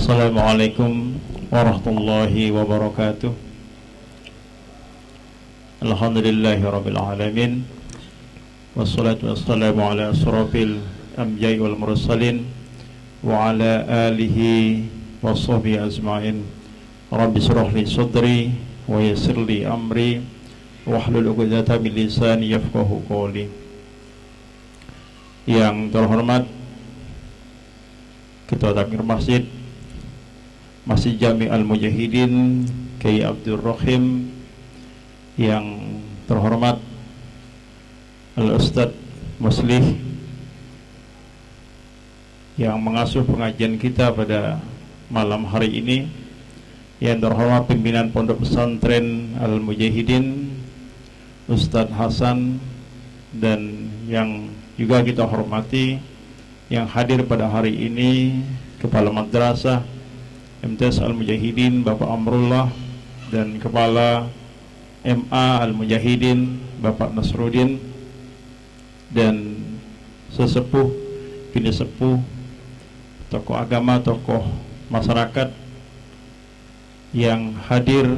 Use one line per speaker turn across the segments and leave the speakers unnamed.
Assalamualaikum warahmatullahi wabarakatuh. Alhamdulillahi rabbil alamin. Wassalatu wassalamu ala asrafil anbiya'i wal mursalin wa ala alihi wa sahbihi ajma'in. Rabbi shrah li sadri wa yassir li amri wahlul 'uqdatam min lisani yafqahu qawli. Yang terhormat Ketua Takmir Masjid Jami Al-Mujahidin Kiai Abdul Rahim, yang terhormat Al-Ustadz Muslih yang mengasuh pengajian kita pada malam hari ini, yang terhormat pimpinan Pondok Pesantren Al-Mujahidin Ustadz Hasan, dan yang juga kita hormati yang hadir pada hari ini Kepala Madrasah MTS Al-Mujahidin Bapak Amrullah, dan Kepala MA Al-Mujahidin Bapak Nasruddin, dan sesepuh, bini sepuh, tokoh agama, tokoh masyarakat yang hadir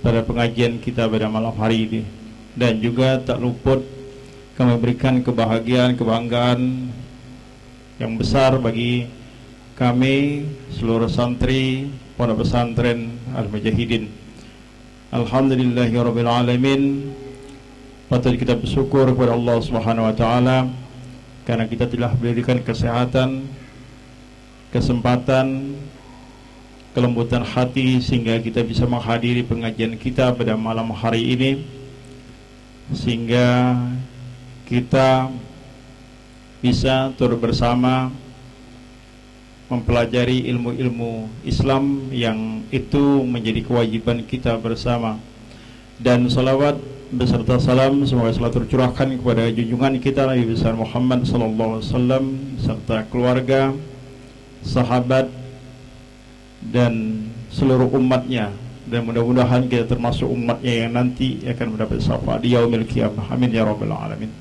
pada pengajian kita pada malam hari ini. Dan juga tak luput kami berikan kebahagiaan, kebanggaan yang besar bagi kami seluruh santri Pondok Pesantren Al-Mujahidin. Alhamdulillahirabbil alamin. Patut kita bersyukur kepada Allah Subhanahu wa taala karena kita telah diberikan kesehatan, kesempatan, kelembutan hati sehingga kita bisa menghadiri pengajian kita pada malam hari ini, sehingga kita bisa turut bersama mempelajari ilmu-ilmu Islam yang itu menjadi kewajiban kita bersama. Dan salawat beserta salam semoga selalu tercurahkan kepada junjungan kita Nabi besar Muhammad sallallahu alaihi wasallam serta keluarga, sahabat, dan seluruh umatnya, dan mudah-mudahan kita termasuk umatnya yang nanti akan mendapat syafaat di yaumil qiyamah. Amin ya rabbal alamin.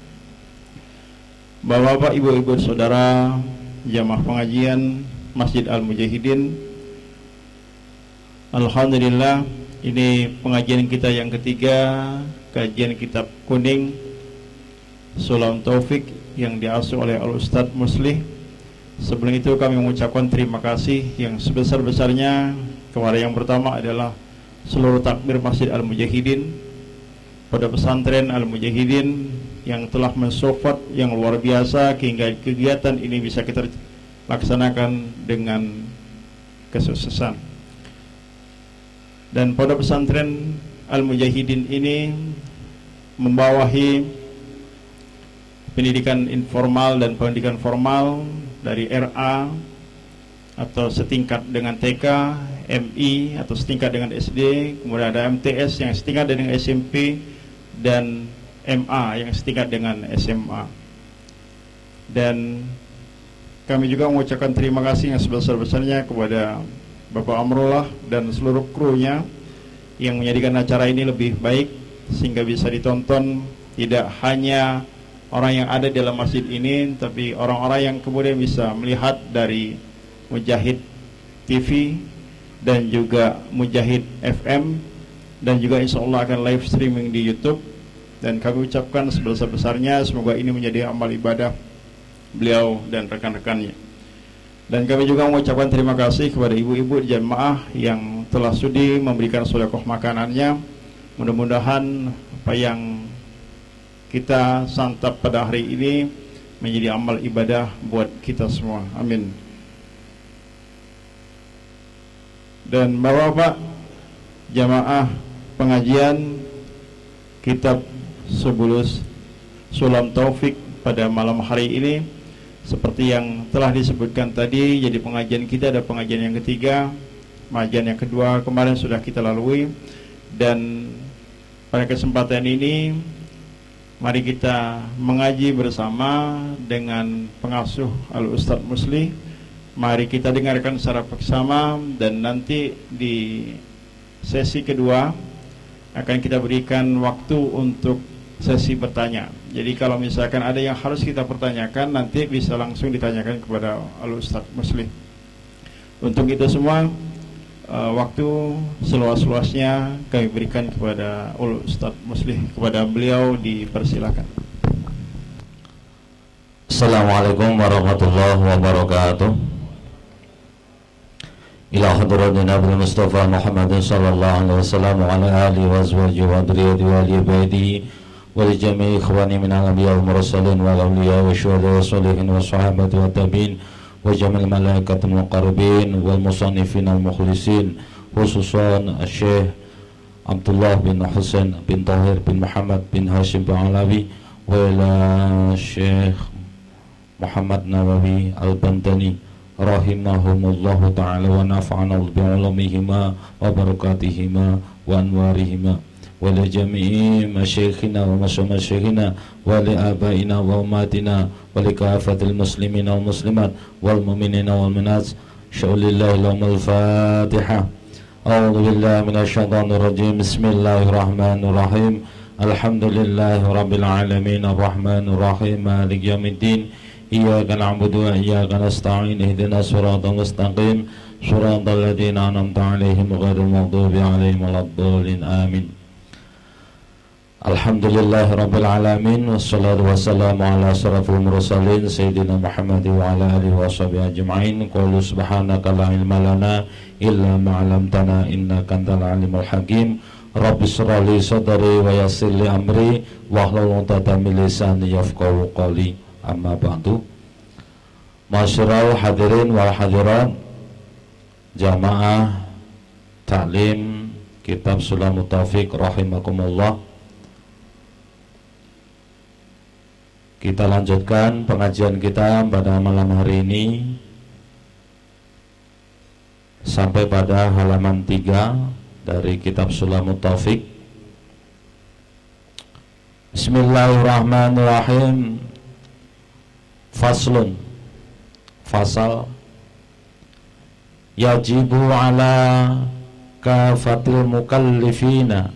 Bapak-bapak, ibu-ibu, saudara jamaah pengajian Masjid Al-Mujahidin, alhamdulillah ini pengajian kita yang ketiga, kajian kitab kuning Sulam Taufik yang diasuh oleh Al-Ustadz Muslih. Sebelum itu kami mengucapkan terima kasih yang sebesar-besarnya kepada yang pertama adalah seluruh takmir Masjid Al-Mujahidin, pada pesantren Al-Mujahidin yang telah mensupport yang luar biasa hingga kegiatan ini bisa kita laksanakan dengan kesuksesan. Dan Pondok Pesantren Al-Mujahidin ini membawahi pendidikan informal dan pendidikan formal dari RA atau setingkat dengan TK, MI atau setingkat dengan SD, kemudian ada MTS yang setingkat dengan SMP, dan MA yang setingkat dengan SMA. Dan kami juga mengucapkan terima kasih yang sebesar-besarnya kepada Bapak Amrullah dan seluruh krunya yang menjadikan acara ini lebih baik sehingga bisa ditonton tidak hanya orang yang ada di dalam masjid ini, tapi orang-orang yang kemudian bisa melihat dari Mujahid TV dan juga Mujahid FM, dan juga insya Allah akan live streaming di YouTube. Dan kami ucapkan sebesar-besarnya semoga ini menjadi amal ibadah beliau dan rekan-rekannya. Dan kami juga mengucapkan terima kasih kepada ibu-ibu jamaah yang telah sudi memberikan sedekah makanannya. Mudah-mudahan apa yang kita santap pada hari ini menjadi amal ibadah buat kita semua. Amin. Dan bapak-bapak jamaah pengajian kitab Subulus Sulam Taufik pada malam hari ini, seperti yang telah disebutkan tadi, jadi pengajian kita ada pengajian yang ketiga, pengajian yang kedua kemarin sudah kita lalui. Dan pada kesempatan ini mari kita mengaji bersama dengan pengasuh Al-Ustadz Muslih. Mari kita dengarkan secara bersama, dan nanti di sesi kedua akan kita berikan waktu untuk sesi bertanya. Jadi kalau misalkan ada yang harus kita pertanyakan, nanti bisa langsung ditanyakan kepada Al-Ustadz Muslih. Untuk itu semua waktu seluas-luasnya kami berikan kepada Ustaz Muslih, kepada beliau dipersilakan.
Assalamualaikum warahmatullahi wabarakatuh. Ila hadratin Nabi Mustafa Muhammadin sallallahu alaihi wasallam wa ala alihi wa azwajihi wa dhurriyyatihi wa ali baitihi wa li jami'i ikhwani minal anbiya'i wal mursalin wal awliya'i wa syuhada'i was sholihin wa sahabati wa tabi'in wa jami'il malaikatil muqarrabin wal musannifin al mukhlisin, khususan Syekh Abdullah bin Husain bin Tahir bin Muhammad bin Hashim bin Alawi wa ila Syekh Muhammad Nawawi Al-Bantani rahimahumullahu ta'ala wa nafa'ana bi'ulumihima wa barakatihima wa anwarihima wa li jami'i masyayikhina wa masyayikhina wa li abaina wa umatina wa li kafatil muslimina wal muslimat wal mu'minina wal mu'minat. Sya'ulillahi lahumul fatihah. A'udhu billahi minasyaitanir rajim. Bismillahirrahmanirrahim. Alhamdulillahi rabbil alamin arrahmanir rahim maliki yaumiddin. Iyyaka na'budu wa iyyaka nasta'in. Ihdinas siratal mustaqim, siratal ladzina an'amta 'alaihim ghairil maghdubi 'alaihim waladdallin. Amin. Alhamdulillahi rabbil alamin, wassalatu wassalamu ala asyrafil mursalin sayyidina Muhammad wa ala alihi washabihi ajma'in. Qulu subhanaka la ilma lana illa ma 'allamtana innaka antal alimul hakim. Rabbi shrah li sadri wa yassir li amri wahlul 'uqdatam min lisani yafqahu qawli. Amma ba'du. Masyarul hadirin wal hadirat, jamaah taklim Kitab Sulamut Taufiq rahimakumullah. Kita lanjutkan pengajian kita pada malam hari ini sampai pada halaman 3 dari Kitab Sulamut Taufiq. Bismillahirrahmanirrahim. Faslun, fasal, yajibu ala kafatil mukallifina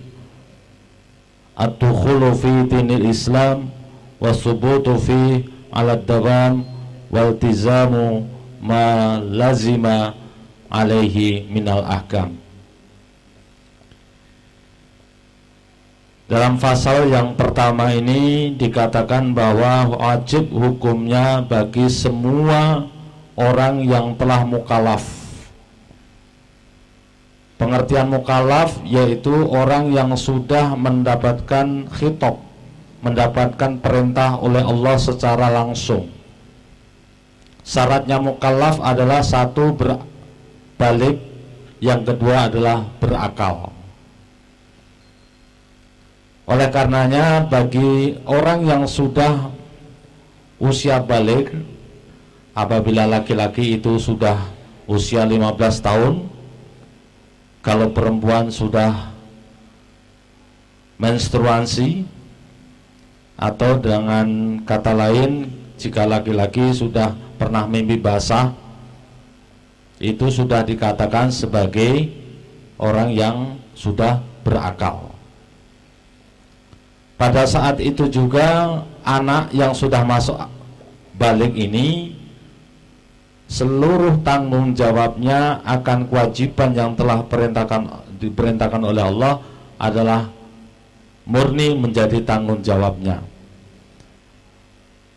ad-dukhulu fi dinil Islam wa subutu fi ala dawam wal tizamu ma lazima alaihi minal ahkam. Dalam pasal yang pertama ini dikatakan bahwa wajib hukumnya bagi semua orang yang telah mukallaf. Pengertian mukallaf yaitu orang yang sudah mendapatkan khitab, mendapatkan perintah oleh Allah secara langsung. Syaratnya mukallaf adalah satu, berbalik, yang kedua adalah berakal. Oleh karenanya bagi orang yang sudah usia balik, apabila laki-laki itu sudah usia 15 tahun, kalau perempuan sudah menstruasi, atau dengan kata lain jika laki-laki sudah pernah mimpi basah, itu sudah dikatakan sebagai orang yang sudah berakal. Pada saat itu juga anak yang sudah masuk balik ini, seluruh tanggung jawabnya akan kewajiban yang telah diperintahkan oleh Allah adalah murni menjadi tanggung jawabnya.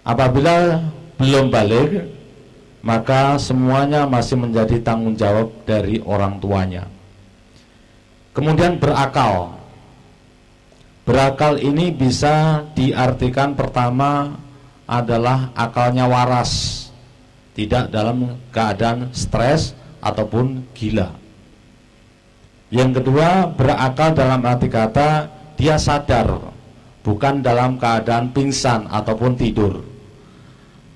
Apabila belum balik, maka semuanya masih menjadi tanggung jawab dari orang tuanya. Kemudian berakal. Berakal ini bisa diartikan pertama adalah akalnya waras, tidak dalam keadaan stres ataupun gila. Yang kedua, berakal dalam arti kata dia sadar, bukan dalam keadaan pingsan ataupun tidur.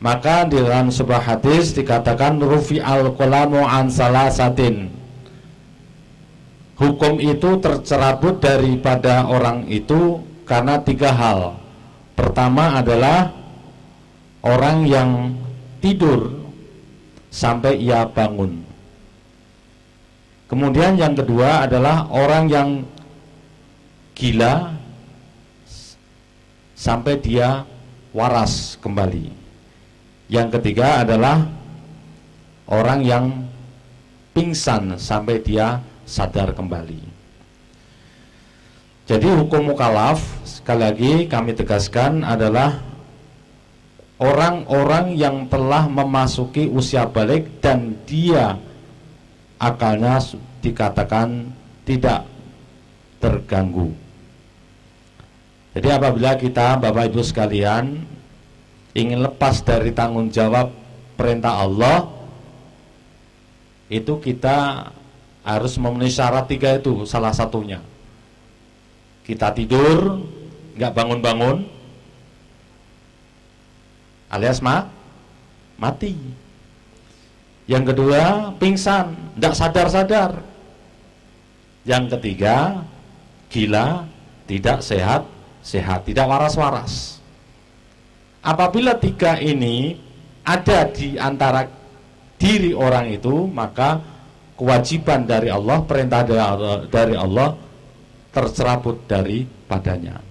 Maka di dalam sebuah hadis dikatakan rufi al-qalamu an salasatin. Hukum itu tercerabut daripada orang itu karena 3 hal. Pertama adalah orang yang tidur sampai ia bangun. Kemudian yang kedua adalah orang yang gila sampai dia waras kembali. Yang ketiga adalah orang yang pingsan sampai dia sadar kembali. Jadi hukum mukallaf, sekali lagi kami tegaskan, adalah orang-orang yang telah memasuki usia balik dan dia akalnya dikatakan tidak terganggu. Jadi apabila kita, Bapak Ibu sekalian, ingin lepas dari tanggung jawab perintah Allah, itu kita harus memenuhi syarat 3 itu, salah satunya. Kita tidur, nggak bangun-bangun, alias mati. Yang kedua, pingsan, nggak sadar-sadar. Yang ketiga, gila, tidak sehat, tidak waras-waras. Apabila 3 ini ada di antara diri orang itu, maka kewajiban dari Allah, perintah dari Allah tercerabut daripadanya.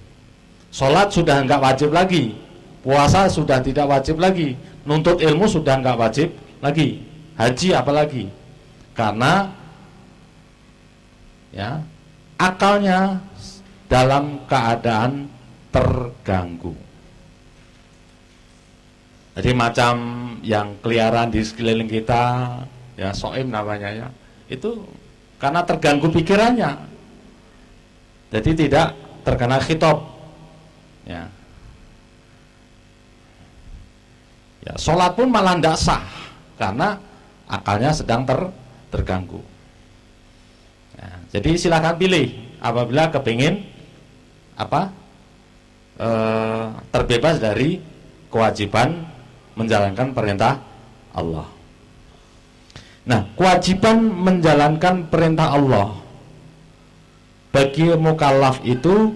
Sholat sudah enggak wajib lagi, puasa sudah tidak wajib lagi, nuntut ilmu sudah enggak wajib lagi, haji apalagi, karena ya akalnya dalam keadaan terganggu. Jadi macam yang keliaran di sekeliling kita, ya soim namanya ya, itu karena terganggu pikirannya, jadi tidak terkena khitab. Ya, sholat pun malah tidak sah karena akalnya sedang terganggu. Ya, jadi silakan pilih apabila kepingin terbebas dari kewajiban menjalankan perintah Allah. Nah, kewajiban menjalankan perintah Allah bagi mukallaf itu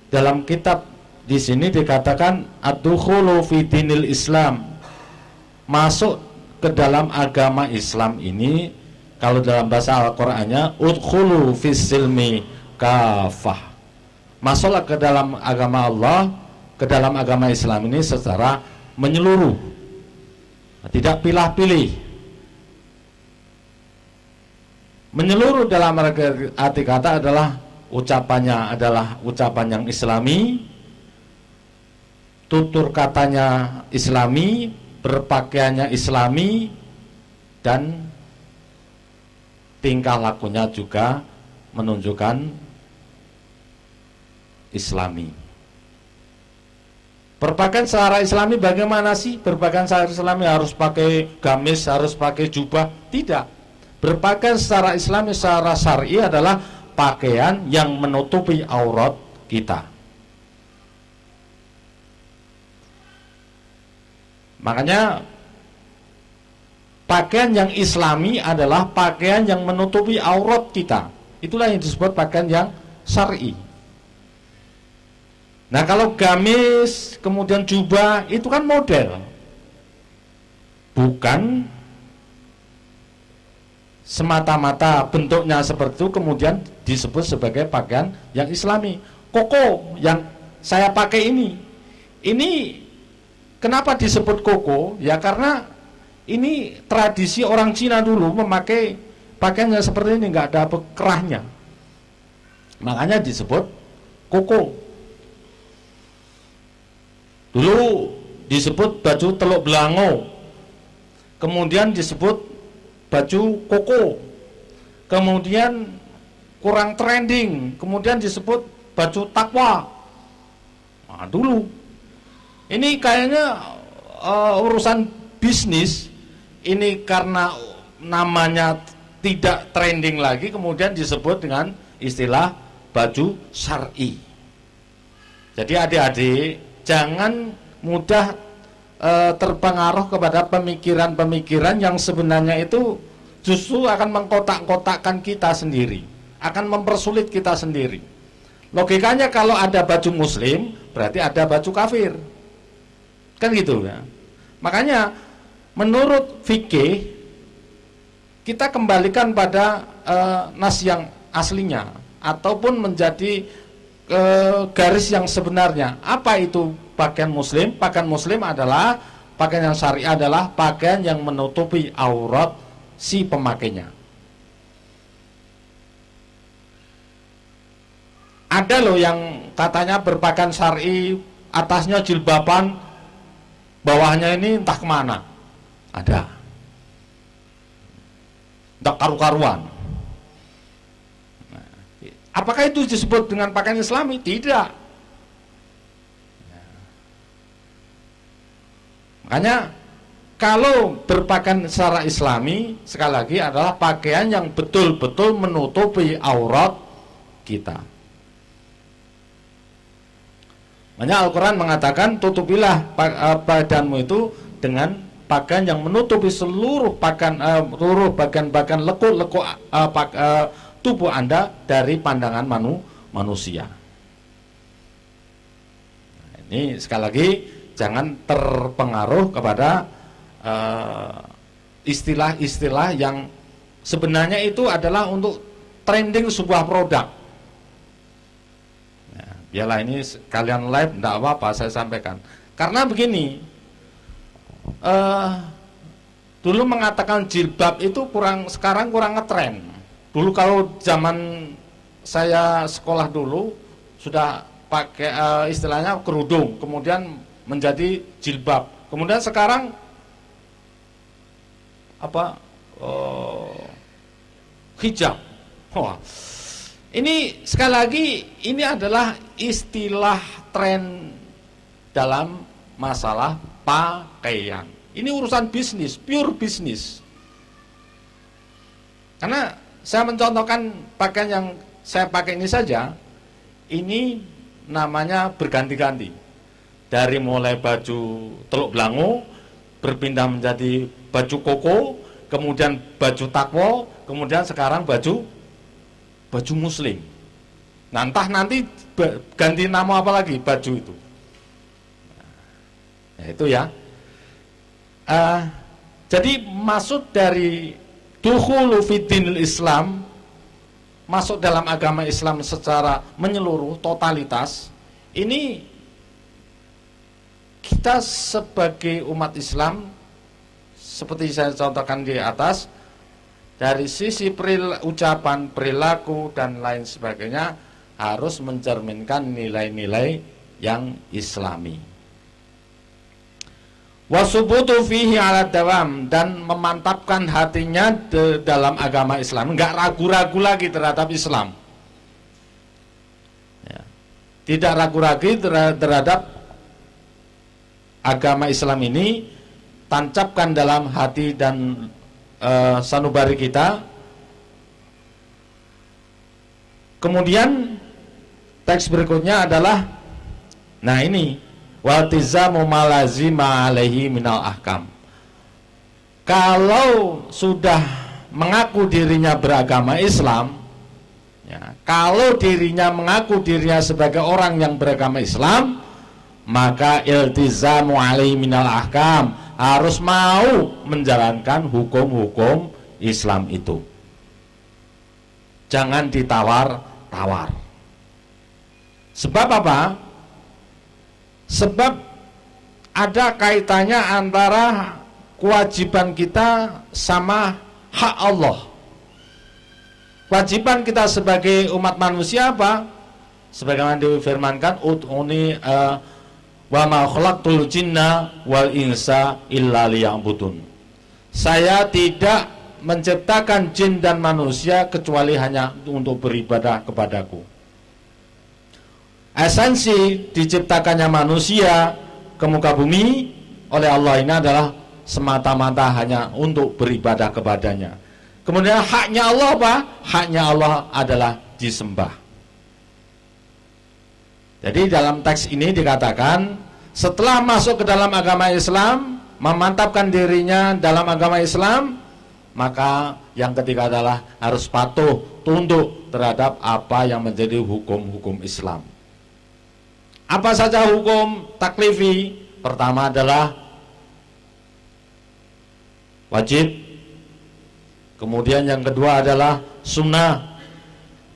dalam kitab di sini dikatakan ad-dukhulu fi dinil Islam, masuk ke dalam agama Islam ini, kalau dalam bahasa Al-Qur'annya udkhulu fis silmi kafah, masuklah ke dalam agama Allah, ke dalam agama Islam ini secara menyeluruh, tidak pilih-pilih. Menyeluruh dalam arti kata adalah ucapannya adalah ucapan yang Islami, tutur katanya Islami, berpakaiannya Islami, dan tingkah lakunya juga menunjukkan Islami. Berpakaian secara Islami bagaimana sih? Berpakaian secara Islami harus pakai gamis, harus pakai jubah? Tidak. Berpakaian secara Islami, secara syar'i adalah pakaian yang menutupi aurat kita. Makanya pakaian yang Islami adalah pakaian yang menutupi aurat kita. Itulah yang disebut pakaian yang syar'i. Nah, kalau gamis kemudian jubah itu kan model, bukan semata-mata bentuknya seperti itu kemudian disebut sebagai pakaian yang Islami. Koko yang saya pakai ini kenapa disebut koko? Ya karena ini tradisi orang Cina dulu memakai pakaian yang seperti ini, nggak ada kerahnya, makanya disebut koko. Dulu disebut baju teluk belango, kemudian disebut baju koko, kemudian kurang trending, kemudian disebut baju takwa. Nah, dulu ini kayaknya urusan bisnis ini karena namanya tidak trending lagi, kemudian disebut dengan istilah baju syar'i. Jadi adik-adik jangan mudah terpengaruh kepada pemikiran-pemikiran yang sebenarnya itu justru akan mengkotak-kotakkan kita sendiri, akan mempersulit kita sendiri. Logikanya kalau ada baju muslim berarti ada baju kafir, kan gitu ya. Makanya menurut fikih kita kembalikan pada nas yang aslinya ataupun menjadi garis yang sebenarnya. Apa itu pakaian muslim? Pakaian muslim adalah pakaian yang syar'i, adalah pakaian yang menutupi aurat si pemakainya.
Ada loh yang katanya berpakaian syar'i, atasnya jilbaban, bawahnya ini entah kemana. Ada. Entah karu-karuan. Nah, apakah itu disebut dengan pakaian Islami? Tidak. Makanya kalau berpakaian secara Islami, sekali lagi adalah pakaian yang betul-betul menutupi aurat kita. Makanya Al-Quran mengatakan, tutupilah badanmu itu dengan pakaian yang menutupi seluruh bagian-bagian lekuk-lekuk tubuh Anda dari pandangan manusia. Nah, ini sekali lagi jangan terpengaruh kepada istilah-istilah yang sebenarnya itu adalah untuk trending sebuah produk. Biarlah ini kalian live, tidak apa-apa saya sampaikan. Karena begini, dulu mengatakan jilbab itu sekarang kurang ngetren. Dulu kalau zaman saya sekolah dulu sudah pakai istilahnya kerudung, kemudian menjadi jilbab. Kemudian sekarang hijab. Wah. Ini sekali lagi ini adalah istilah tren dalam masalah pakaian. Ini urusan bisnis, pure bisnis. Karena saya mencontohkan pakaian yang saya pakai ini saja, ini namanya berganti-ganti. Dari mulai baju teluk belangu berpindah menjadi baju koko, kemudian baju takwo, kemudian sekarang baju muslim. Nah, entah nanti ganti nama apa lagi baju itu. Nah, itu ya. Jadi maksud dari dukhulu fiddinil Islam, masuk dalam agama Islam secara menyeluruh, totalitas, ini kita sebagai umat Islam, seperti saya contohkan di atas, dari sisi ucapan, perilaku, dan lain sebagainya harus mencerminkan nilai-nilai yang islami. Wasubutu fihi ala dawam, dan memantapkan hatinya dalam agama Islam, enggak ragu-ragu lagi terhadap Islam. Ya. Tidak ragu-ragu terhadap agama Islam ini, tancapkan dalam hati dan sanubari kita. Kemudian teks berikutnya adalah, nah ini, waltizamu malazima alaihi minal ahkam. Kalau sudah mengaku dirinya beragama Islam, ya, kalau dirinya mengaku dirinya sebagai orang yang beragama Islam, maka iltizamu alaihi minal ahkam, harus mau menjalankan hukum-hukum Islam itu. Jangan ditawar-tawar. Sebab apa? Sebab ada kaitannya antara kewajiban kita sama hak Allah. Kewajiban kita sebagai umat manusia apa? Sebagaimana difirmankan, ud'uni wa ma khalaqtul jinna wal insa illa liya'budun. Saya tidak menciptakan jin dan manusia kecuali hanya untuk beribadah kepadaku. Esensi diciptakannya manusia ke muka bumi oleh Allah ini adalah semata-mata hanya untuk beribadah kepadanya. Kemudian haknya Allah apa? Haknya Allah adalah disembah. Jadi dalam teks ini dikatakan, setelah masuk ke dalam agama Islam, memantapkan dirinya dalam agama Islam, maka yang ketiga adalah harus patuh, tunduk terhadap apa yang menjadi hukum-hukum Islam. Apa saja hukum taklifi? Pertama adalah wajib, kemudian yang kedua adalah sunnah,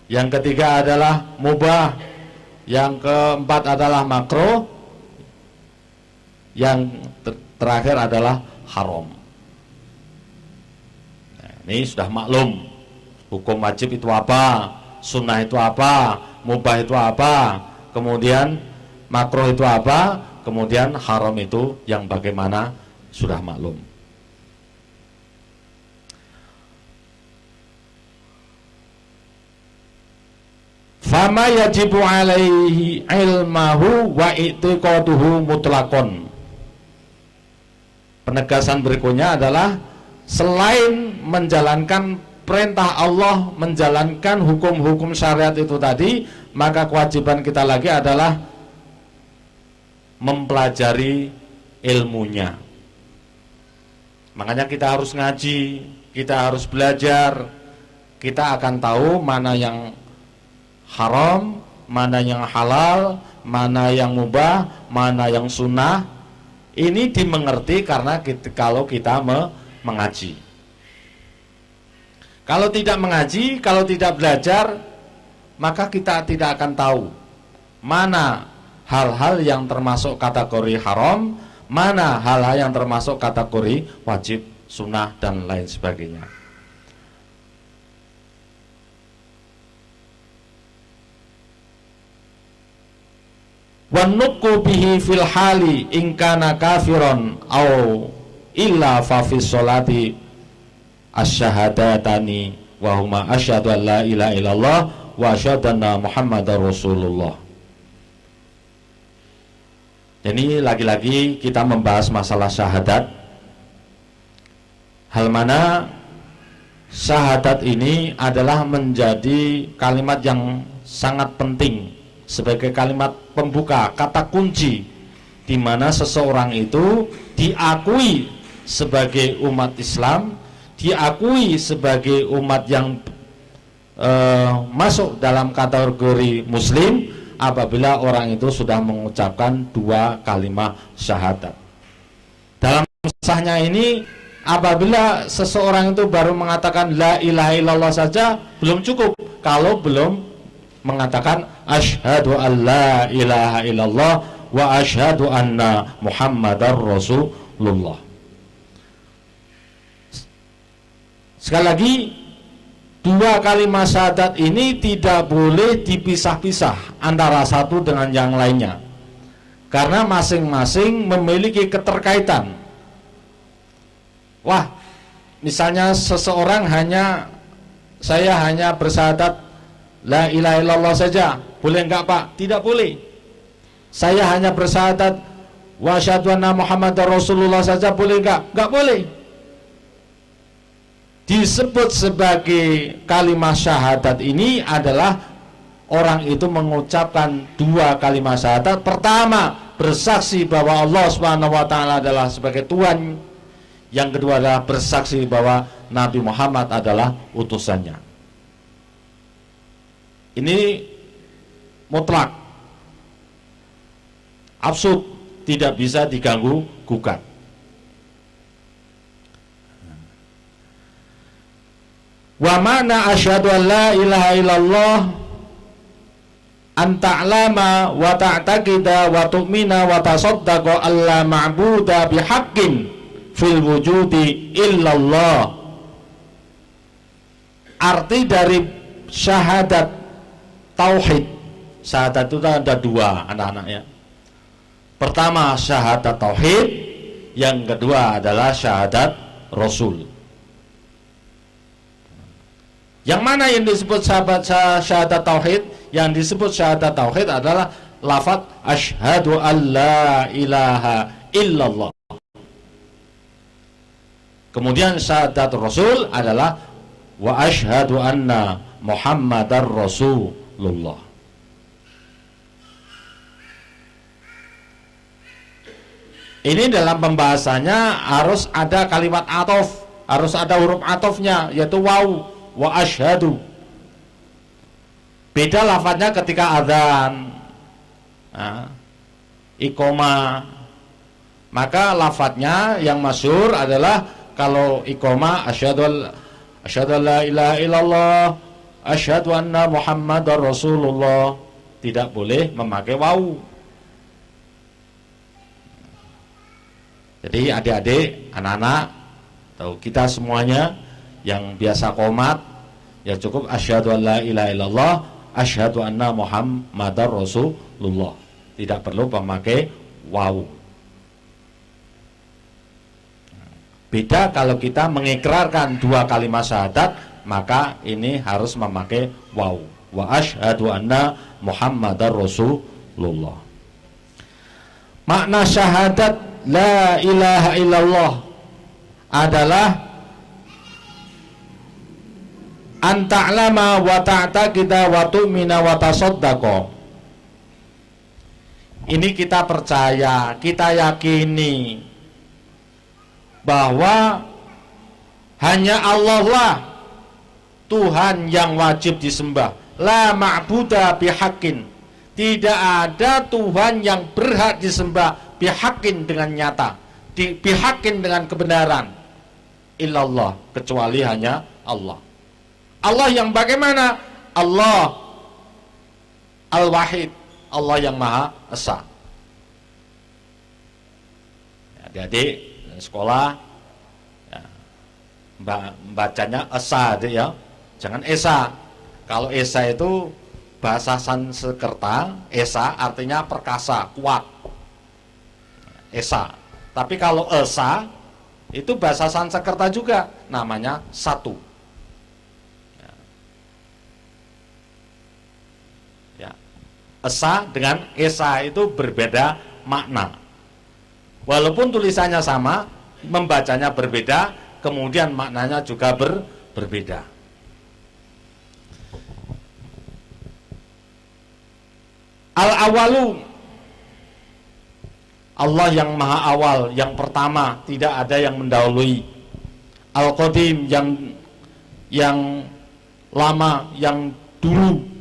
yang ketiga adalah mubah, yang keempat adalah makruh, yang terakhir adalah haram. Nah, ini sudah maklum hukum wajib itu apa, sunnah itu apa, mubah itu apa, kemudian makruh itu apa, kemudian haram itu yang bagaimana sudah maklum. Fama yajibu alaihi ilmahu wa i'tiqaduhu mutlaqon. Penegasan berikutnya adalah selain menjalankan perintah Allah, menjalankan hukum-hukum syariat itu tadi, maka kewajiban kita lagi adalah mempelajari ilmunya. Makanya kita harus ngaji, kita harus belajar. Kita akan tahu mana yang haram, mana yang halal, mana yang mubah, mana yang sunnah. Ini dimengerti karena kalau kita mengaji. Kalau tidak mengaji, kalau tidak belajar, maka kita tidak akan tahu mana hal-hal yang termasuk kategori haram, mana hal-hal yang termasuk kategori wajib, sunnah, dan lain sebagainya. Wanuku bihi fil hali ingkana kafiron au illa fa fi sholati asyahadatani wa huma asyhadu an la ilaha illallah wa asyhadu anna muhammadar rasulullah. Jadi lagi-lagi kita membahas masalah syahadat. Hal mana syahadat ini adalah menjadi kalimat yang sangat penting sebagai kalimat pembuka, kata kunci, di mana seseorang itu diakui sebagai umat Islam, diakui sebagai umat yang masuk dalam kategori Muslim apabila orang itu sudah mengucapkan dua kalimat syahadat. Dalam sahnya ini, apabila seseorang itu baru mengatakan la ilaha illallah saja belum cukup kalau belum mengatakan asyhadu an la ilaha illallah wa asyhadu anna muhammadar rasulullah. Sekali lagi, dua kalimat syahadat ini tidak boleh dipisah-pisah antara satu dengan yang lainnya, karena masing-masing memiliki keterkaitan. Wah, misalnya seseorang saya hanya bersyahadat la ilaha illallah saja, boleh enggak Pak? Tidak boleh. Saya hanya bersyahadat wa asyhadu anna muhammadar rasulullah saja, boleh enggak? Enggak boleh. Disebut sebagai kalimat syahadat ini adalah orang itu mengucapkan dua kalimat syahadat. Pertama, bersaksi bahwa Allah Subhanahu wa taala adalah sebagai Tuhan. Yang kedua adalah bersaksi bahwa Nabi Muhammad adalah utusannya. Ini mutlak, absolut, tidak bisa diganggu gugat. Wa mana asyhadu an la ilaha illallah an ta'lama wa ta'taqida wa tu'mina wa tasaddaqa alla ma'buda bihaqqin fil wujudi illallah. Arti dari syahadat tauhid, syahadat itu ada dua anak-anak ya. Pertama syahadat tauhid, yang kedua adalah syahadat rasul. Yang mana yang disebut syahadat tauhid? Yang disebut syahadat tauhid adalah lafaz asyhadu an la ilaha illallah. Kemudian syahadat rasul adalah wa asyhadu anna muhammadar rasulullah. Ini dalam pembahasannya harus ada kalimat atof, harus ada huruf atofnya, yaitu waw, wa asyhadu. Beda lafadznya ketika adzan, iqamah. Maka lafadznya yang masyhur adalah kalau iqamah asyhadu an la ilaha illallah, asyhadu anna muhammadar rasulullah, tidak boleh memakai waw. Jadi adik-adik, anak-anak, atau kita semuanya yang biasa qomat, Ya cukup asyhadu an la ilaha illallah, asyhadu anna Muhammadar Rasulullah. Tidak perlu memakai waw. Beda kalau kita mengikrarkan dua kalimat syahadat, maka ini harus memakai waw. Wa asyhadu anna Muhammadar Rasulullah. Makna syahadat la ilaha illallah adalah anta'lama wa ta'taqida wa tu'mina wa tasaddaqa. Ini kita percaya, kita yakini bahwa hanya Allah lah Tuhan yang wajib disembah. La ma'buda bihaqqin. Tidak ada Tuhan yang berhak disembah bihaqqin dengan nyata, bihaqqin dengan kebenaran. Illallah, kecuali hanya Allah. Allah yang bagaimana? Allah Al-Wahid, Allah yang Maha Esa. Adik-adik sekolah ya, bacanya Esa ya, jangan Esa. Kalau Esa itu bahasa Sanskerta, Esa artinya perkasa, kuat. Esa. Tapi kalau Esa itu bahasa Sanskerta juga, namanya satu. Esa dengan Esa itu berbeda makna. Walaupun tulisannya sama, membacanya berbeda, kemudian maknanya juga berbeda. Al-awalu, Allah yang maha awal, yang pertama, tidak ada yang mendahului. Al-qadim, yang lama, yang dulu.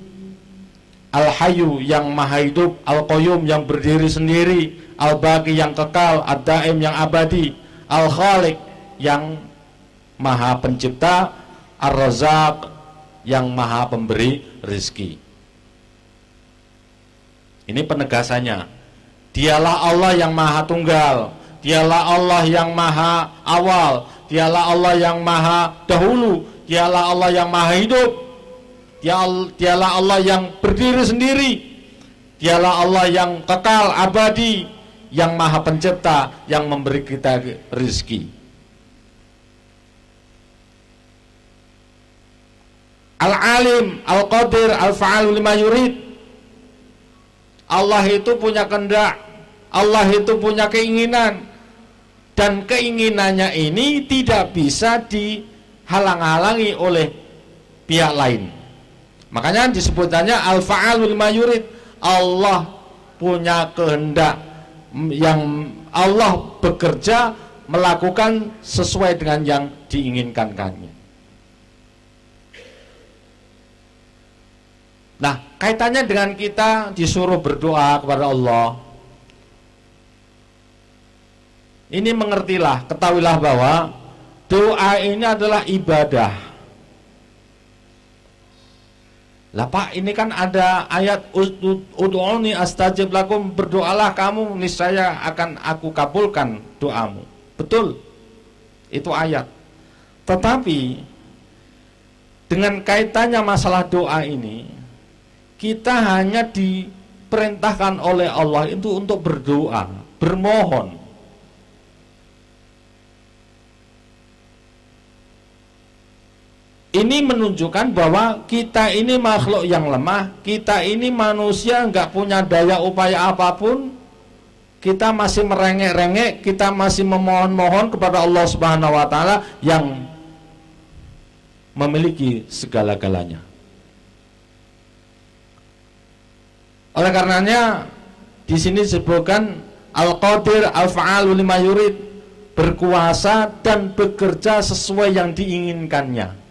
Al-Hayyu yang maha hidup, Al-Qayyum yang berdiri sendiri, Al-Baqi yang kekal, Ad-Daim yang abadi, Al-Khaliq yang maha pencipta, Ar-Razzaq yang maha pemberi rezeki. Ini penegasannya. Dialah Allah yang maha tunggal, dialah Allah yang maha awal, dialah Allah yang maha dahulu, dialah Allah yang maha hidup, dialah Allah yang berdiri sendiri, dialah Allah yang kekal abadi, yang maha pencipta, yang memberi kita rezeki. Al-alim, al-qadir, al-fa'alu lima yurid. Allah itu punya kehendak, Allah itu punya keinginan, dan keinginannya ini tidak bisa dihalang-halangi oleh pihak lain. Makanya disebutannya al-fa'alu lima yurid. Allah punya kehendak, yang Allah bekerja melakukan sesuai dengan yang diinginkannya. Nah, kaitannya dengan kita disuruh berdoa kepada Allah. Ini mengertilah, ketahuilah bahwa doa ini adalah ibadah. Lah Pak, ini kan ada ayat ud'uni astajib lakum, berdoalah kamu niscaya akan aku kabulkan doamu. Betul, itu ayat. Tetapi dengan kaitannya masalah doa ini, kita hanya diperintahkan oleh Allah itu untuk berdoa, bermohon. Ini menunjukkan bahwa kita ini makhluk yang lemah, kita ini manusia nggak punya daya upaya apapun, kita masih merengek-rengek, kita masih memohon-mohon kepada Allah Subhanahu wa Ta'ala yang memiliki segala-galanya. Oleh karenanya di sini disebutkan Al-Qadir Al-Fa'alu lima yurid, berkuasa dan bekerja sesuai yang diinginkannya.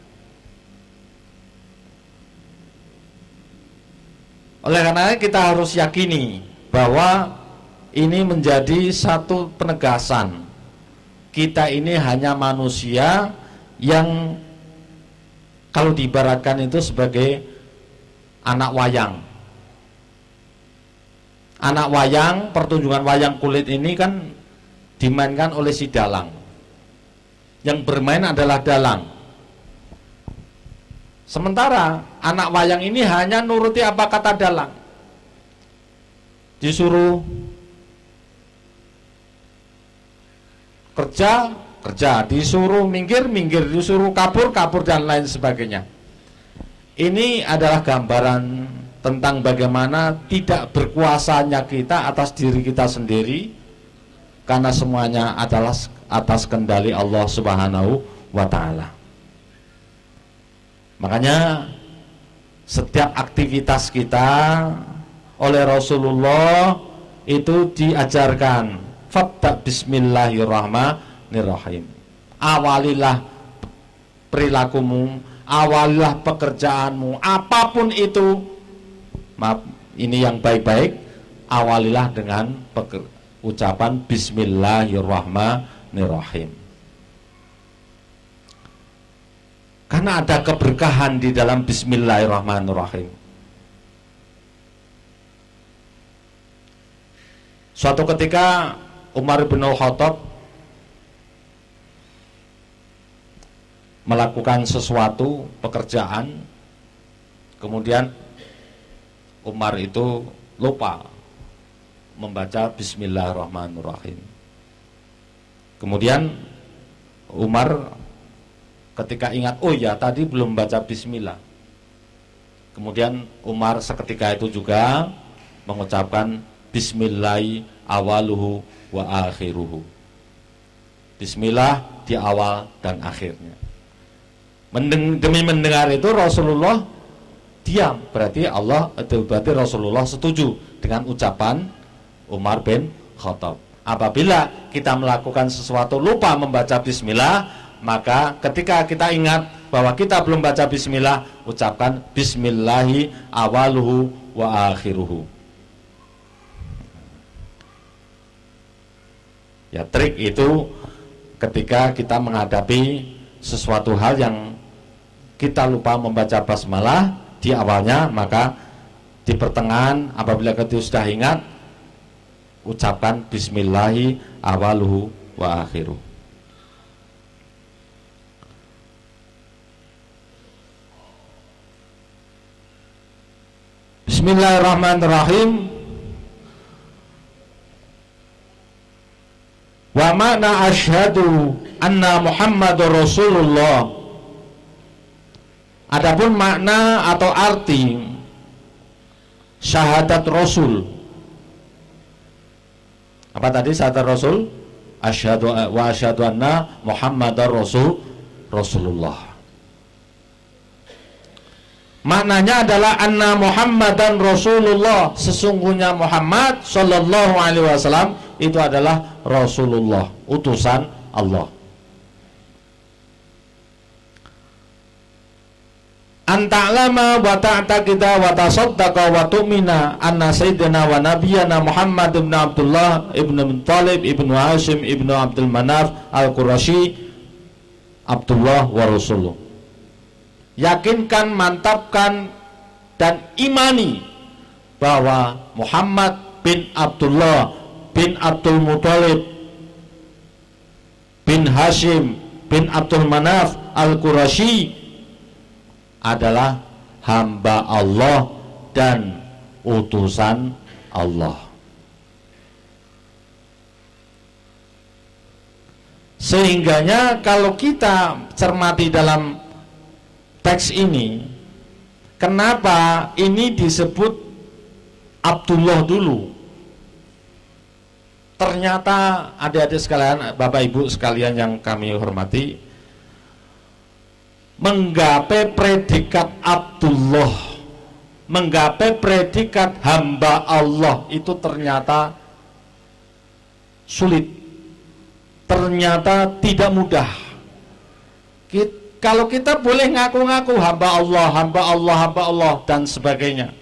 Oleh karena kita harus yakini bahwa ini menjadi satu penegasan, kita ini hanya manusia yang kalau diibaratkan itu sebagai anak wayang. Anak wayang, pertunjukan wayang kulit ini kan dimainkan oleh si dalang. Yang bermain adalah dalang. Sementara anak wayang ini hanya nuruti apa kata dalang. Disuruh kerja, kerja, disuruh minggir, minggir, disuruh kabur, kabur, dan lain sebagainya. Ini adalah gambaran tentang bagaimana tidak berkuasanya kita atas diri kita sendiri, karena semuanya adalah atas kendali Allah Subhanahu wa Ta'ala. Makanya setiap aktivitas kita oleh Rasulullah itu diajarkan, fabda bismillahirrahmanirrahim. Awalilah perilakumu, awalilah pekerjaanmu, apapun itu, maaf, ini yang baik-baik, awalilah dengan ucapan bismillahirrahmanirrahim. Karena ada keberkahan di dalam bismillahirrahmanirrahim. Suatu ketika Umar bin Khattab melakukan sesuatu pekerjaan, kemudian Umar itu lupa membaca bismillahirrahmanirrahim. Kemudian Umar ketika ingat, oh ya tadi belum baca bismillah. Kemudian Umar seketika itu juga mengucapkan bismillahi awaluhu wa akhiruhu. Bismillah di awal dan akhirnya. Demi mendengar itu Rasulullah diam, berarti Rasulullah setuju dengan ucapan Umar bin Khattab. Apabila kita melakukan sesuatu lupa membaca bismillah, maka ketika kita ingat bahwa kita belum baca bismillah, ucapkan bismillahi awaluhu wa akhiruhu. Ya, trik itu ketika kita menghadapi sesuatu hal yang kita lupa membaca basmalah di awalnya, maka di pertengahan apabila kita sudah ingat, ucapkan bismillahi awaluhu wa akhiruhu. Bismillahirrahmanirrahim. Wa makna asyhadu anna Muhammadur Rasulullah. Adapun makna atau arti syahadat Rasul. Apa tadi syahadat Rasul? Asyhadu wa asyhadu anna Muhammadar Rasulullah. Maknanya adalah anna Muhammadan Rasulullah, sesungguhnya Muhammad sallallahu alaihi wasallam itu adalah Rasulullah, utusan Allah. Anta'lama wa ta'taqida wa tasaddaqa wa tu'mina anna sayyidina wa nabiyyana Muhammad ibn Abdullah ibn Muttalib ibn Hashim ibn Abdul Manaf al-Qurashi Abdullah wa Rasuluh. Yakinkan, mantapkan, dan imani bahwa Muhammad bin Abdullah bin Abdul Muttalib bin Hashim bin Abdul Manaf al-Qurashi adalah hamba Allah dan utusan Allah. Sehingganya kalau kita cermati dalam teks ini, kenapa ini disebut Abdullah dulu? Ternyata adik-adik sekalian, Bapak Ibu sekalian yang kami hormati, menggapai predikat Abdullah, menggapai predikat hamba Allah itu ternyata sulit, ternyata tidak mudah. Kalau kita boleh ngaku-ngaku hamba Allah, hamba Allah, hamba Allah dan sebagainya,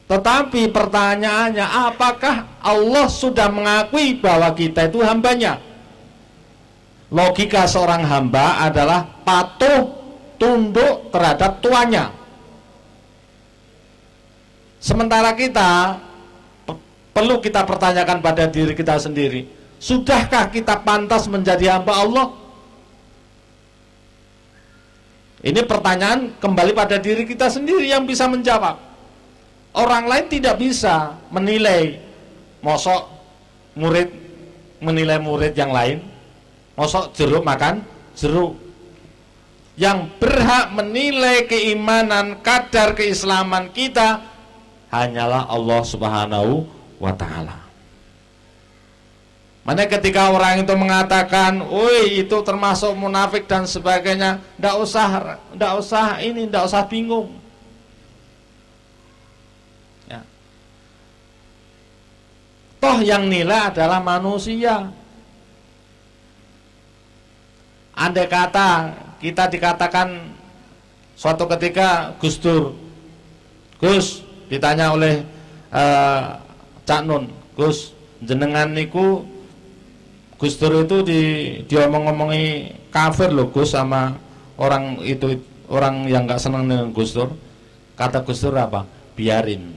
tetapi pertanyaannya, apakah Allah sudah mengakui bahwa kita itu hambanya? Logika seorang hamba adalah patuh, tunduk terhadap tuannya. Sementara kita perlu kita pertanyakan pada diri kita sendiri, sudahkah kita pantas menjadi hamba Allah? Ini pertanyaan kembali pada diri kita sendiri yang bisa menjawab. Orang lain tidak bisa menilai. Mosok murid menilai murid yang lain, mosok jeruk makan jeruk. Yang berhak menilai keimanan, kadar keislaman kita hanyalah Allah Subhanahu wa ta'ala. Mana ketika orang itu mengatakan, "Woi, itu termasuk munafik dan sebagainya," ndak usah bingung. Ya. Toh yang nilai adalah manusia. Andai kata kita dikatakan suatu ketika Gus Dur, Gus, ditanya oleh Cak Nun, Gus, jenengan niku Gus Dur itu diomong-omongi kafir loh Gus sama orang itu, orang yang nggak senang dengan Gus Dur. Kata Gus Dur apa? Biarin.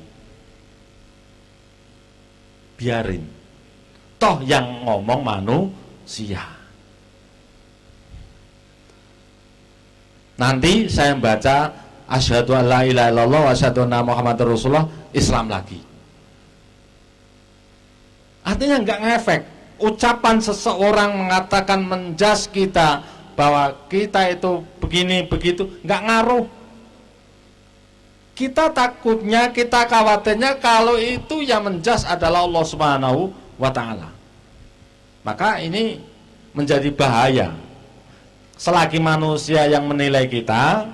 Toh yang ngomong manusia. Nanti saya baca asyhadu alla ilaha illallah wa asyhadu anna muhammadar rasulullah, Islam lagi. Artinya nggak ngefek. Ucapan seseorang mengatakan menjas kita bahwa kita itu begini begitu, nggak ngaruh. Kita takutnya, kita khawatirnya kalau itu yang menjas adalah Allah Subhanahu wa ta'ala. Maka ini menjadi bahaya. Selagi manusia yang menilai kita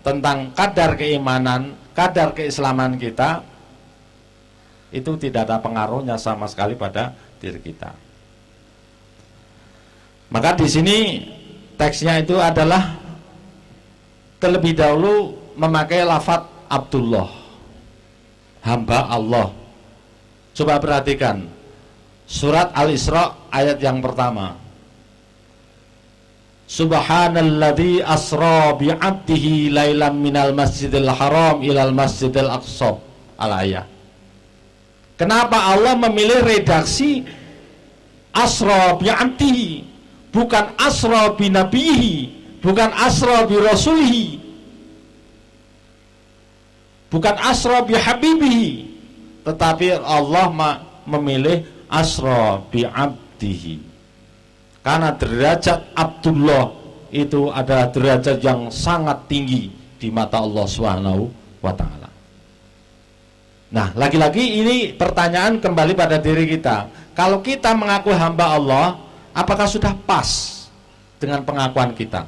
tentang kadar keimanan, kadar keislaman kita, itu tidak ada pengaruhnya sama sekali pada diri kita. Maka di sini teksnya itu adalah terlebih dahulu memakai lafadz Abdullah, hamba Allah. Coba perhatikan surat Al-Isra ayat yang pertama. Subhanalladzi asra bi'abdihi lailan minal masjidil haram ilal masjidil aqsa. Al-ayah. Kenapa Allah memilih redaksi asra bi'abdihi, bukan asra binabihi, bukan asra birasulihi, bukan asra bihabibihi, tetapi Allah memilih asra bi'abdihi. Karena derajat Abdullah itu adalah derajat yang sangat tinggi di mata Allah Subhanahu wa ta'ala. Nah, lagi-lagi ini pertanyaan kembali pada diri kita. Kalau kita mengaku hamba Allah, apakah sudah pas dengan pengakuan kita?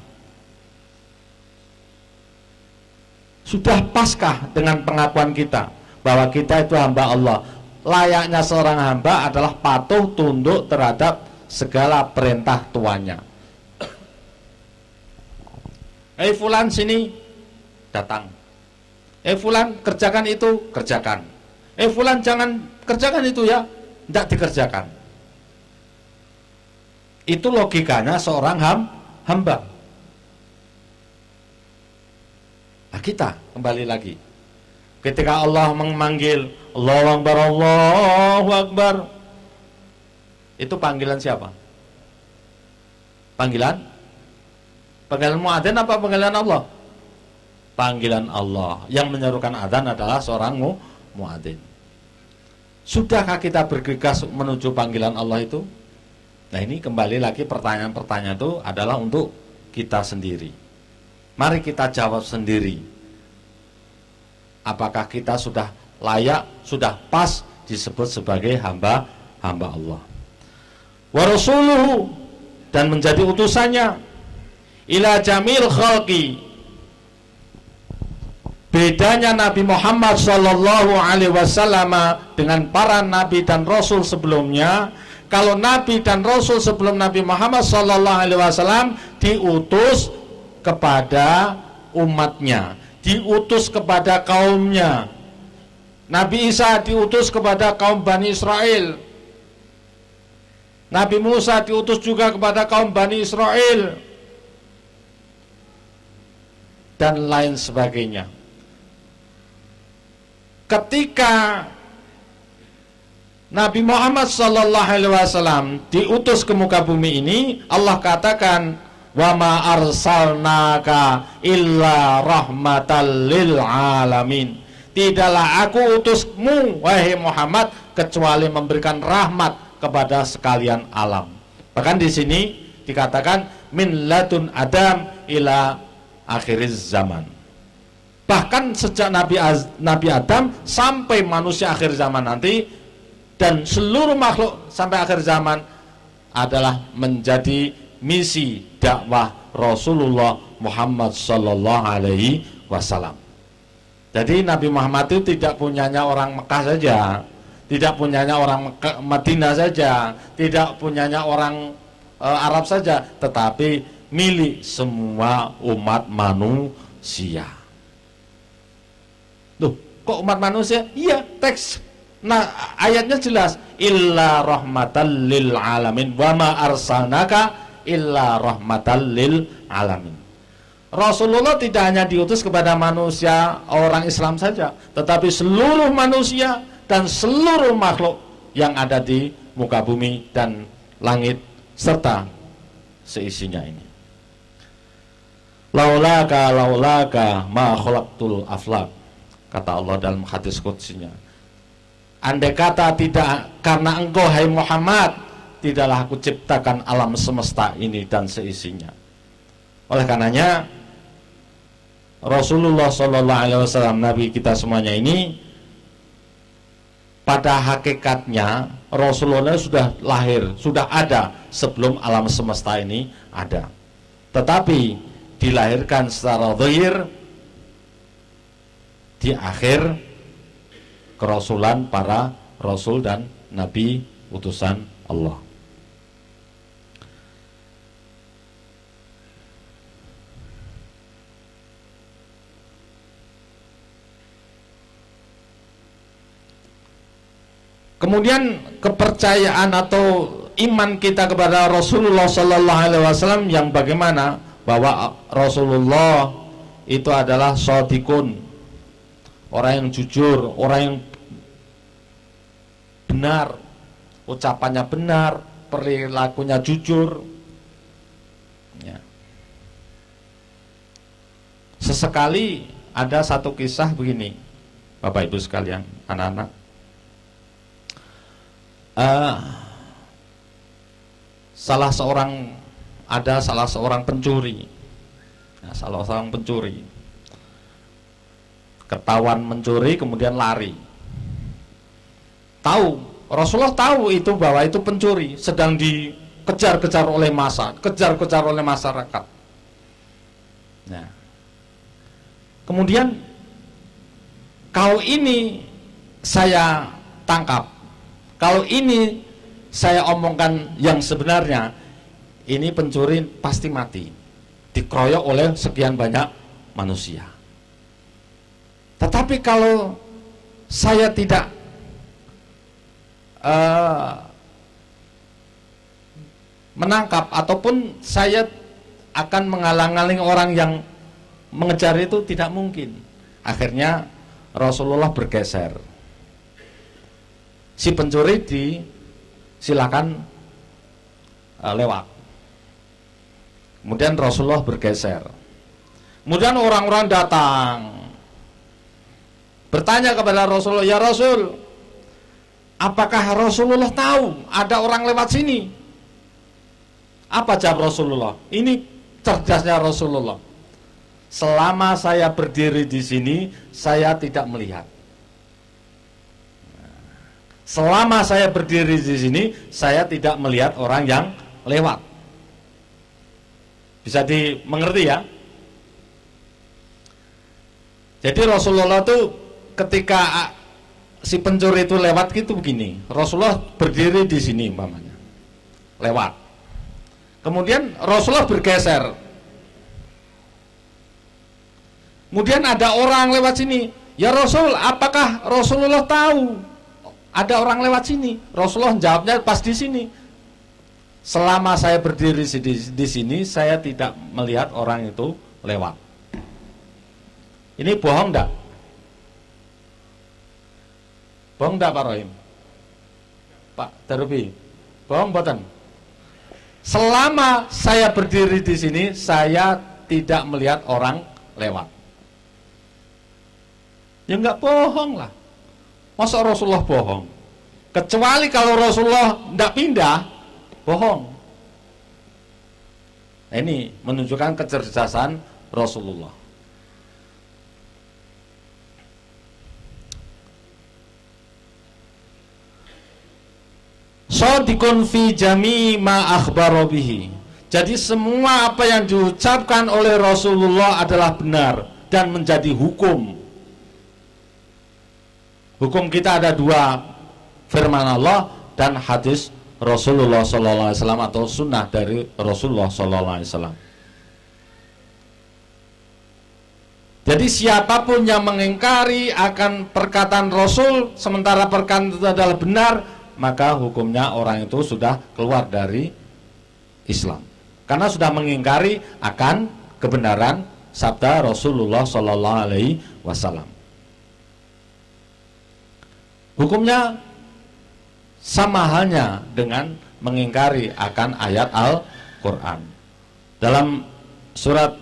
Sudah paskah dengan pengakuan kita bahwa kita itu hamba Allah? Layaknya seorang hamba adalah patuh tunduk terhadap segala perintah tuannya. Fulan sini, datang. Fulan kerjakan itu, kerjakan. Fulan jangan kerjakan itu ya, tidak dikerjakan. Itu logikanya seorang hamba. Nah, kita kembali lagi. Ketika Allah memanggil Allahu Akbar, Allahu Akbar, itu panggilan siapa? Panggilan muadzin apa panggilan Allah? Panggilan Allah. Yang menyerukan adzan adalah seorang muadzin. Sudahkah kita bergegas menuju panggilan Allah itu? Nah, ini kembali lagi pertanyaan-pertanyaan itu adalah untuk kita sendiri. Mari kita jawab sendiri. Apakah kita sudah layak, sudah pas disebut sebagai hamba Allah? Wa rasuluhu, dan menjadi utusannya, ila jamil khalqi. Bedanya Nabi Muhammad sallallahu alaihi wasallam dengan para nabi dan rasul sebelumnya, kalau nabi dan rasul sebelum Nabi Muhammad sallallahu alaihi wasallam diutus kepada umatnya, diutus kepada kaumnya. Nabi Isa diutus kepada kaum Bani Israel. Nabi Musa diutus juga kepada kaum Bani Israel, dan lain sebagainya. Ketika Nabi Muhammad sallallahu alaihi wasallam diutus ke muka bumi ini, Allah katakan, wa ma arsalnaka illa rahmatal lil alamin. Tidaklah aku utusmu wahai Muhammad kecuali memberikan rahmat kepada sekalian alam. Bahkan di sini dikatakan min ladun Adam ila akhiriz zaman. Bahkan sejak Nabi Adam sampai manusia akhir zaman nanti, dan seluruh makhluk sampai akhir zaman adalah menjadi misi dakwah Rasulullah Muhammad sallallahu alaihi wasallam. Jadi Nabi Muhammad itu tidak punyanya orang Mekah saja, tidak punyanya orang Madinah saja, tidak punyanya orang Arab saja, tetapi milik semua umat manusia. Loh, kok umat manusia? Iya, teks. Nah, ayatnya jelas, illa rahmatan lil alamin wa ma arsalnaka illa rahmatan lil alamin. Rasulullah tidak hanya diutus kepada manusia orang Islam saja, tetapi seluruh manusia dan seluruh makhluk yang ada di muka bumi dan langit serta seisinya ini. Laulaka ma khalaqtul aflaq, kata Allah dalam hadis qudsinya. Andai kata tidak karena engkau hai Muhammad, tidaklah aku ciptakan alam semesta ini dan seisinya. Oleh karenanya Rasulullah sallallahu alaihi wasallam, Nabi kita semuanya ini, pada hakikatnya Rasulullah sudah lahir, sudah ada sebelum alam semesta ini ada. Tetapi dilahirkan secara zahir di akhir kerasulan para rasul dan nabi utusan Allah. Kemudian kepercayaan atau iman kita kepada Rasulullah sallallahu alaihi wasallam yang bagaimana? Bahwa Rasulullah itu adalah shadiqun, orang yang jujur, orang yang benar, ucapannya benar, perilakunya jujur. Ya. Sesekali ada satu kisah begini, Bapak Ibu sekalian, anak-anak. Salah seorang pencuri, salah seorang pencuri ketahuan mencuri kemudian lari. Rasulullah tahu itu bahwa itu pencuri, sedang dikejar-kejar oleh massa, kejar-kejar oleh masyarakat. Nah, kemudian kalau ini saya tangkap, kalau ini saya omongkan yang sebenarnya, ini pencuri pasti mati, dikeroyok oleh sekian banyak manusia. Tetapi kalau saya tidak menangkap, ataupun saya akan menghalang-halangi orang yang mengejar itu, tidak mungkin. Akhirnya Rasulullah bergeser. Si pencuri silakan lewat. Kemudian Rasulullah bergeser. Kemudian orang-orang datang bertanya kepada Rasulullah, ya Rasul, apakah Rasulullah tahu ada orang lewat sini? Apa jawab Rasulullah? Ini cerdasnya Rasulullah. Selama saya berdiri di sini, saya tidak melihat. Selama saya berdiri di sini, saya tidak melihat orang yang lewat. Bisa dimengerti ya? Jadi Rasulullah itu ketika si pencuri itu lewat gitu begini, Rasulullah berdiri di sini umpamanya, lewat. Kemudian Rasulullah bergeser. Kemudian ada orang lewat sini. Ya Rasul, apakah Rasulullah tahu ada orang lewat sini? Rasulullah jawabnya pas di sini. Selama saya berdiri di sini, saya tidak melihat orang itu lewat. Ini bohong enggak? Bohong enggak Pak Rohim? Pak Darubi? Bohong boten? selama saya berdiri di sini, saya tidak melihat orang lewat. Ya enggak bohong lah. Masa Rasulullah bohong? Kecuali kalau Rasulullah enggak pindah, bohong. Nah, ini menunjukkan kecerdasan Rasulullah. Shadiqun fi jami' ma akhbara bihi. Jadi semua apa yang diucapkan oleh Rasulullah adalah benar dan menjadi hukum. Hukum kita ada dua, firman Allah dan hadis Rasulullah sallallahu alaihi wasallam atau sunnah dari Rasulullah sallallahu alaihi wasallam. Jadi siapapun yang mengingkari akan perkataan Rasul sementara perkataan itu adalah benar, maka hukumnya orang itu sudah keluar dari Islam. Karena sudah mengingkari akan kebenaran sabda Rasulullah sallallahu alaihi wasallam. Hukumnya sama halnya dengan mengingkari akan ayat Al-Quran. Dalam surat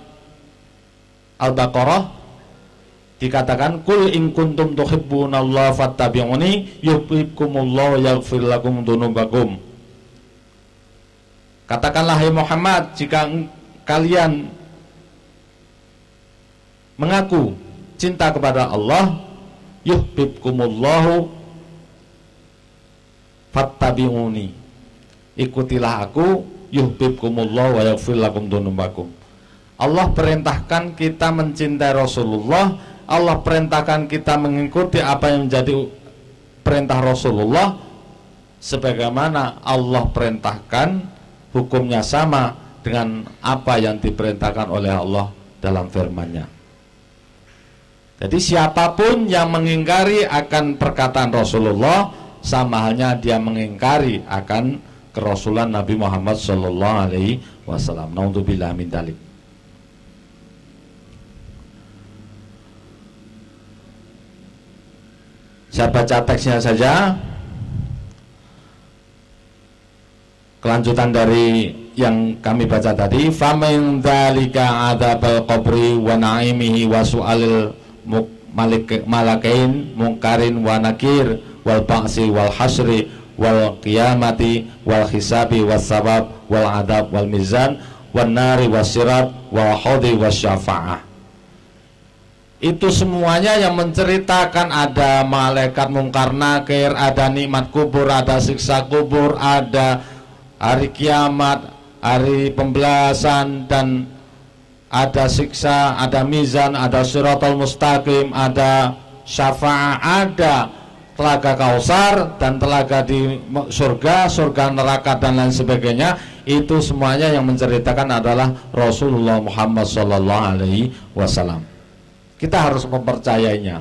Al-Baqarah dikatakan, Kul in kuntum tuhibbunallaha fattabi'uni yuhibbukumullahu yaghfir lakum dzunubakum. Katakanlah hai Muhammad, jika kalian mengaku cinta kepada Allah, yuhibbukumullahu fattabi'uni, ikutilah aku, yuhibbukumullahu wa yaghfir lakum dzunubakum. Allah perintahkan kita mencintai Rasulullah, Allah perintahkan kita mengikuti apa yang menjadi perintah Rasulullah, sebagaimana Allah perintahkan hukumnya sama dengan apa yang diperintahkan oleh Allah dalam firman-Nya. Jadi siapapun yang mengingkari akan perkataan Rasulullah, sama halnya dia mengingkari akan kerasulan Nabi Muhammad sallallahu alaihi wasallam. Naudzubillah min dzalik. Saya baca teksnya saja. Kelanjutan dari yang kami baca tadi, famin dzalika adzabal qabri wa naimihi wa su'alil malakain munkarin wa nakir wal ba'si wal hasri wal qiyamati wal hisabi was sabab wal adab wal mizan wan nari was sirat wal haudi was syafa'ah. Itu semuanya yang menceritakan ada malaikat mungkar nakir, ada nikmat kubur, ada siksa kubur, ada hari kiamat, hari pembalasan, dan ada siksa, ada mizan, ada siratal mustaqim, ada syafa'ah, ada telaga Kausar dan telaga di surga, surga neraka dan lain sebagainya. Itu semuanya yang menceritakan adalah Rasulullah Muhammad sallallahu alaihi wasallam. Kita harus mempercayainya.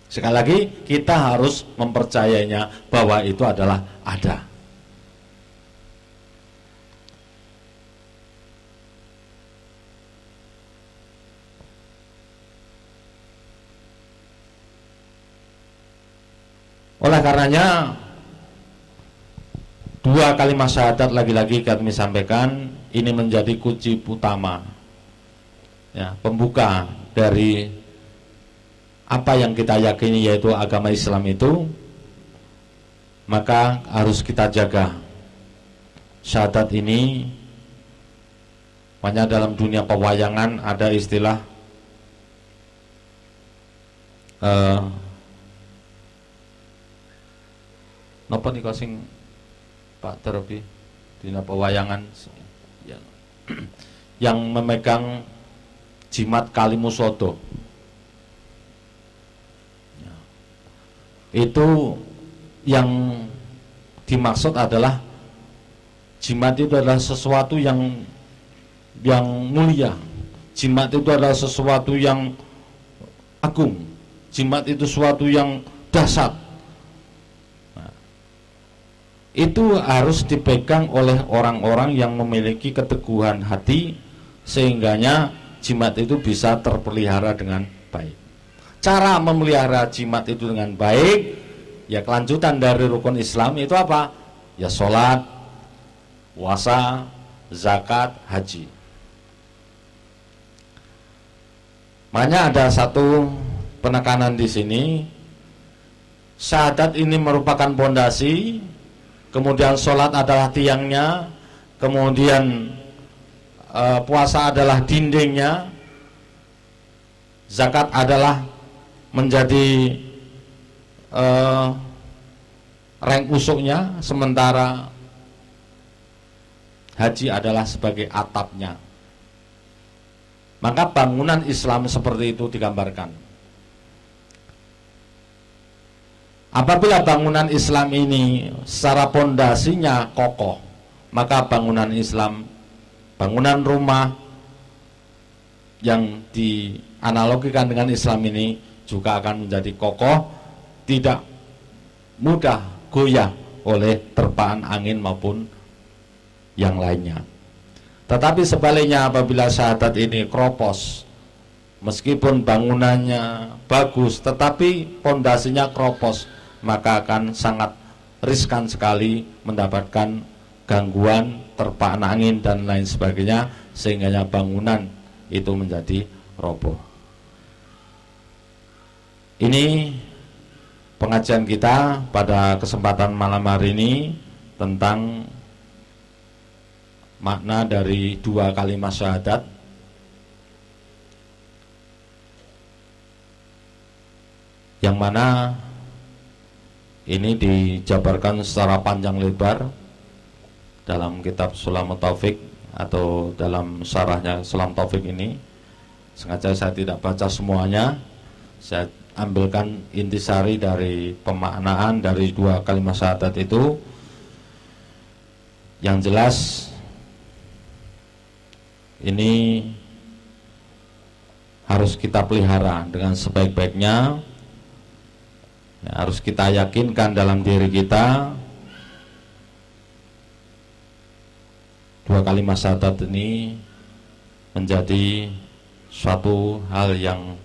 Sekali lagi, kita harus mempercayainya bahwa itu adalah ada. Oleh karenanya, dua kalimat syahadat lagi-lagi kami sampaikan, ini menjadi kunci utama, ya, pembuka dari apa yang kita yakini yaitu agama Islam itu. Maka harus kita jaga syahadat ini. Makanya dalam dunia pewayangan ada istilah napa nika sing Pak Terapi dina pewayangan yang memegang jimat Kalimusodo, itu yang dimaksud adalah jimat itu adalah sesuatu yang mulia, jimat itu adalah sesuatu yang agung, jimat itu sesuatu yang dahsyat. Itu harus dipegang oleh orang-orang yang memiliki keteguhan hati, sehingganya jimat itu bisa terpelihara dengan baik. Cara memelihara jimat itu dengan baik, ya kelanjutan dari rukun Islam itu apa? Ya sholat, puasa, zakat, haji. Makanya ada satu penekanan di sini, syahadat ini merupakan pondasi, kemudian sholat adalah tiangnya, kemudian puasa adalah dindingnya, zakat adalah menjadi reng usuknya, sementara haji adalah sebagai atapnya. Maka bangunan Islam seperti itu digambarkan. Apabila bangunan Islam ini secara pondasinya kokoh, maka bangunan Islam, bangunan rumah yang dianalogikan dengan Islam ini juga akan menjadi kokoh, tidak mudah goyah oleh terpaan angin maupun yang lainnya. Tetapi sebaliknya, apabila syahadat ini kropos, meskipun bangunannya bagus tetapi pondasinya kropos, maka akan sangat riskan sekali mendapatkan gangguan terpaan angin dan lain sebagainya, sehingga bangunan itu menjadi roboh. Ini pengajian kita pada kesempatan malam hari ini tentang makna dari dua kalimat syahadat, yang mana ini dijabarkan secara panjang lebar dalam kitab Sulamut Taufik atau dalam syarahnya Sulam Taufik ini. Sengaja saya tidak baca semuanya, saya ambilkan intisari dari pemaknaan dari dua kalimat syahadat itu. Yang jelas ini harus kita pelihara dengan sebaik-baiknya, ya, harus kita yakinkan dalam diri kita. Dua kalimat syahadat ini menjadi suatu hal yang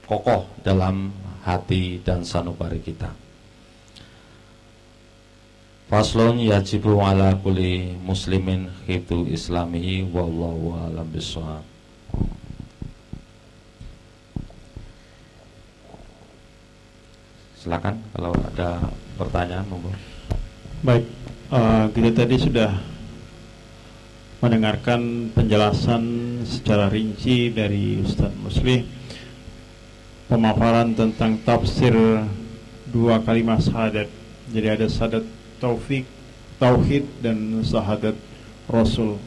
kokoh dalam hati dan sanubari kita. Faslun yajibu ala kulli muslimin hifdzu islamihi wallahu a'lam bishawab. Silakan kalau ada pertanyaan, monggo.
Baik, kita tadi sudah mendengarkan penjelasan secara rinci dari Ustadz Muslih, pemaparan tentang tafsir dua kalimat syahadat. Jadi ada syahadat tauhid dan syahadat Rasul.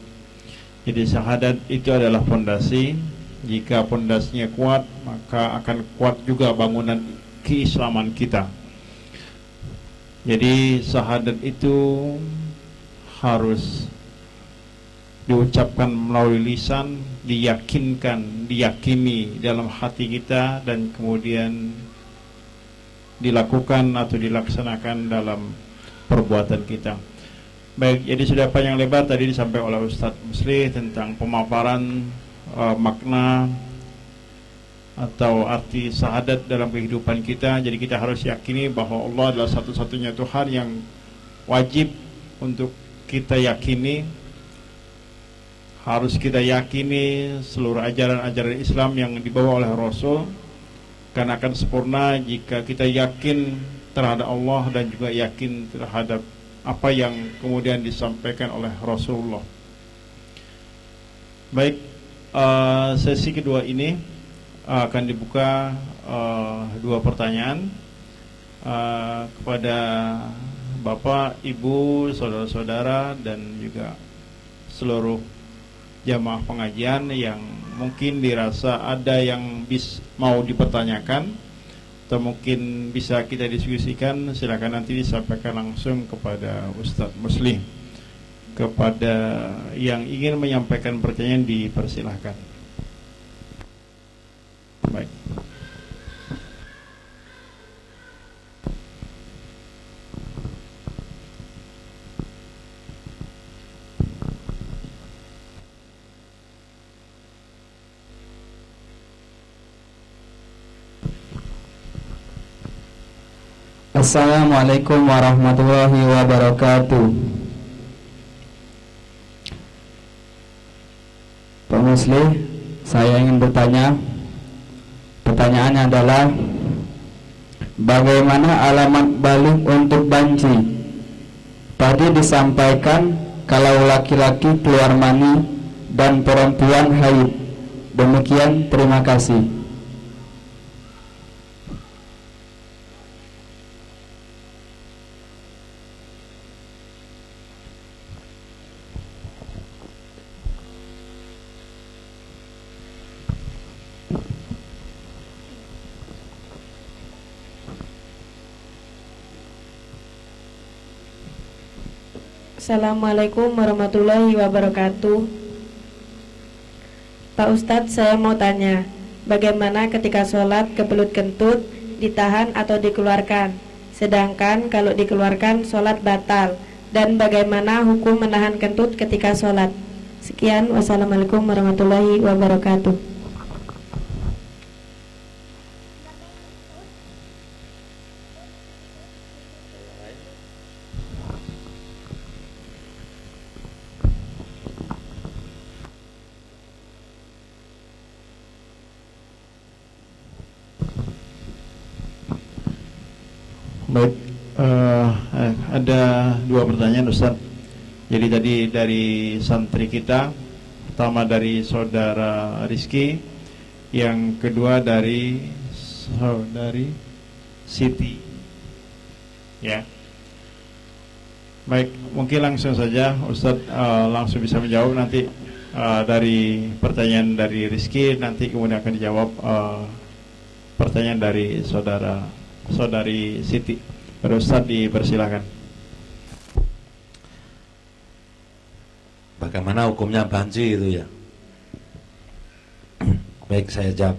Jadi syahadat itu adalah pondasi. Jika pondasinya kuat, maka akan kuat juga bangunan keislaman kita. Jadi syahadat itu harus diucapkan melalui lisan, diyakini dalam hati kita, dan kemudian dilakukan atau dilaksanakan dalam perbuatan kita. Baik, jadi sudah panjang lebar tadi disampaikan oleh Ustadz Muslih tentang pemaparan makna atau arti syahadat dalam kehidupan kita. Jadi kita harus yakini bahwa Allah adalah satu-satunya Tuhan yang wajib untuk kita yakini. Harus kita yakini seluruh ajaran-ajaran Islam yang dibawa oleh Rasul, karena akan sempurna jika kita yakin terhadap Allah dan juga yakin terhadap apa yang kemudian disampaikan oleh Rasulullah. Baik, sesi kedua ini akan dibuka dua pertanyaan kepada Bapak, Ibu, saudara-saudara dan juga seluruh jamaah pengajian yang mungkin dirasa ada yang mau dipertanyakan atau mungkin bisa kita diskusikan. Silakan nanti disampaikan langsung kepada Ustadz Muslih. Kepada yang ingin menyampaikan pertanyaan dipersilahkan. Baik.
Assalamualaikum warahmatullahi wabarakatuh. Muslih, saya ingin bertanya. Pertanyaannya adalah, bagaimana alamat balik untuk banci? Tadi disampaikan kalau laki-laki keluar mani dan perempuan haid. Demikian, terima kasih.
Assalamualaikum warahmatullahi wabarakatuh. Pak Ustadz, saya mau tanya, bagaimana ketika sholat kebelut kentut ditahan atau dikeluarkan? Sedangkan kalau dikeluarkan sholat batal. Dan bagaimana hukum menahan kentut ketika sholat? Sekian, wassalamualaikum warahmatullahi wabarakatuh.
Baik, ada dua pertanyaan Ustaz. Jadi tadi dari santri kita, pertama dari saudara Rizky, yang kedua dari saudari Siti. Ya. Baik, mungkin langsung saja Ustaz langsung bisa menjawab nanti dari pertanyaan dari Rizky, nanti kemudian akan dijawab pertanyaan dari saudari Siti. Pada Ustaz dipersilakan.
Bagaimana hukumnya banci itu ya? Baik, saya jawab.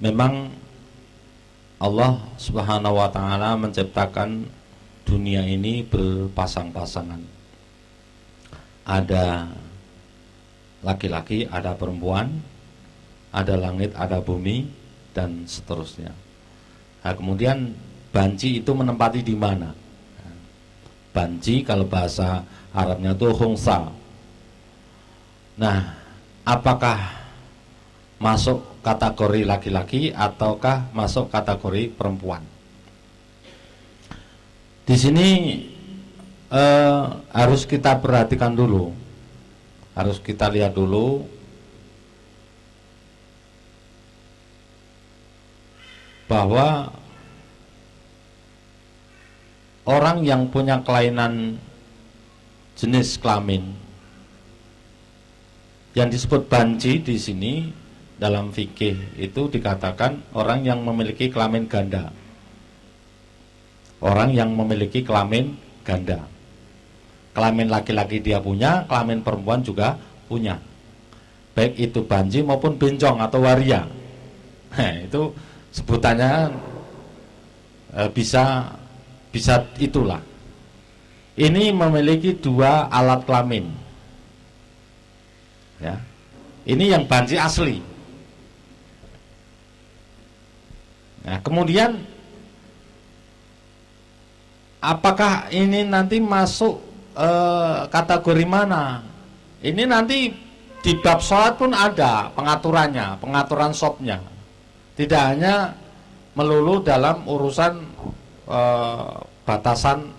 Memang Allah Subhanahu wa ta'ala menciptakan dunia ini berpasang-pasangan. Ada laki-laki, ada perempuan, ada langit, ada bumi, dan seterusnya. Nah, kemudian banci itu menempati di mana? Banci kalau bahasa Arabnya itu khungsa. Nah, apakah masuk kategori laki-laki ataukah masuk kategori perempuan? Di sini harus kita perhatikan dulu, harus kita lihat dulu bahwa orang yang punya kelainan jenis kelamin yang disebut banci di sini dalam fikih itu dikatakan orang yang memiliki kelamin ganda. Orang yang memiliki kelamin ganda. Kelamin laki-laki dia punya, kelamin perempuan juga punya. Baik itu banci maupun bencong atau waria. Nah, itu sebutannya bisa itulah. Ini memiliki dua alat kelamin. Ya. Ini yang banci asli. Nah, kemudian apakah ini nanti masuk kategori mana? Ini nanti di bab sholat pun ada pengaturannya, pengaturan shopnya. Tidak hanya melulu dalam urusan batasan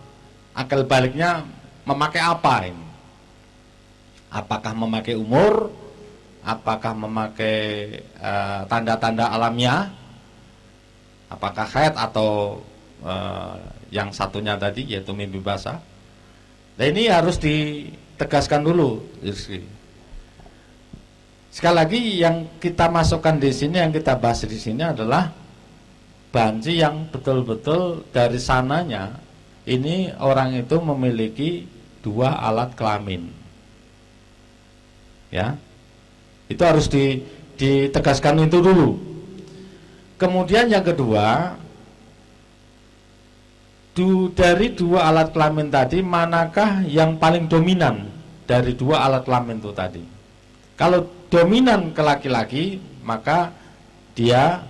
akal baliknya memakai apa ini? Apakah memakai umur? Apakah memakai tanda-tanda alamiah? Apakah haid atau yang satunya tadi yaitu mimpi basah? Nah, ini harus ditegaskan dulu. Sekali lagi yang kita masukkan di sini, yang kita bahas di sini adalah banci yang betul-betul dari sananya ini orang itu memiliki dua alat kelamin. Ya. Itu harus ditegaskan itu dulu. Kemudian yang kedua, dari dua alat kelamin tadi, manakah yang paling dominan dari dua alat kelamin itu tadi? Kalau dominan ke laki-laki, maka dia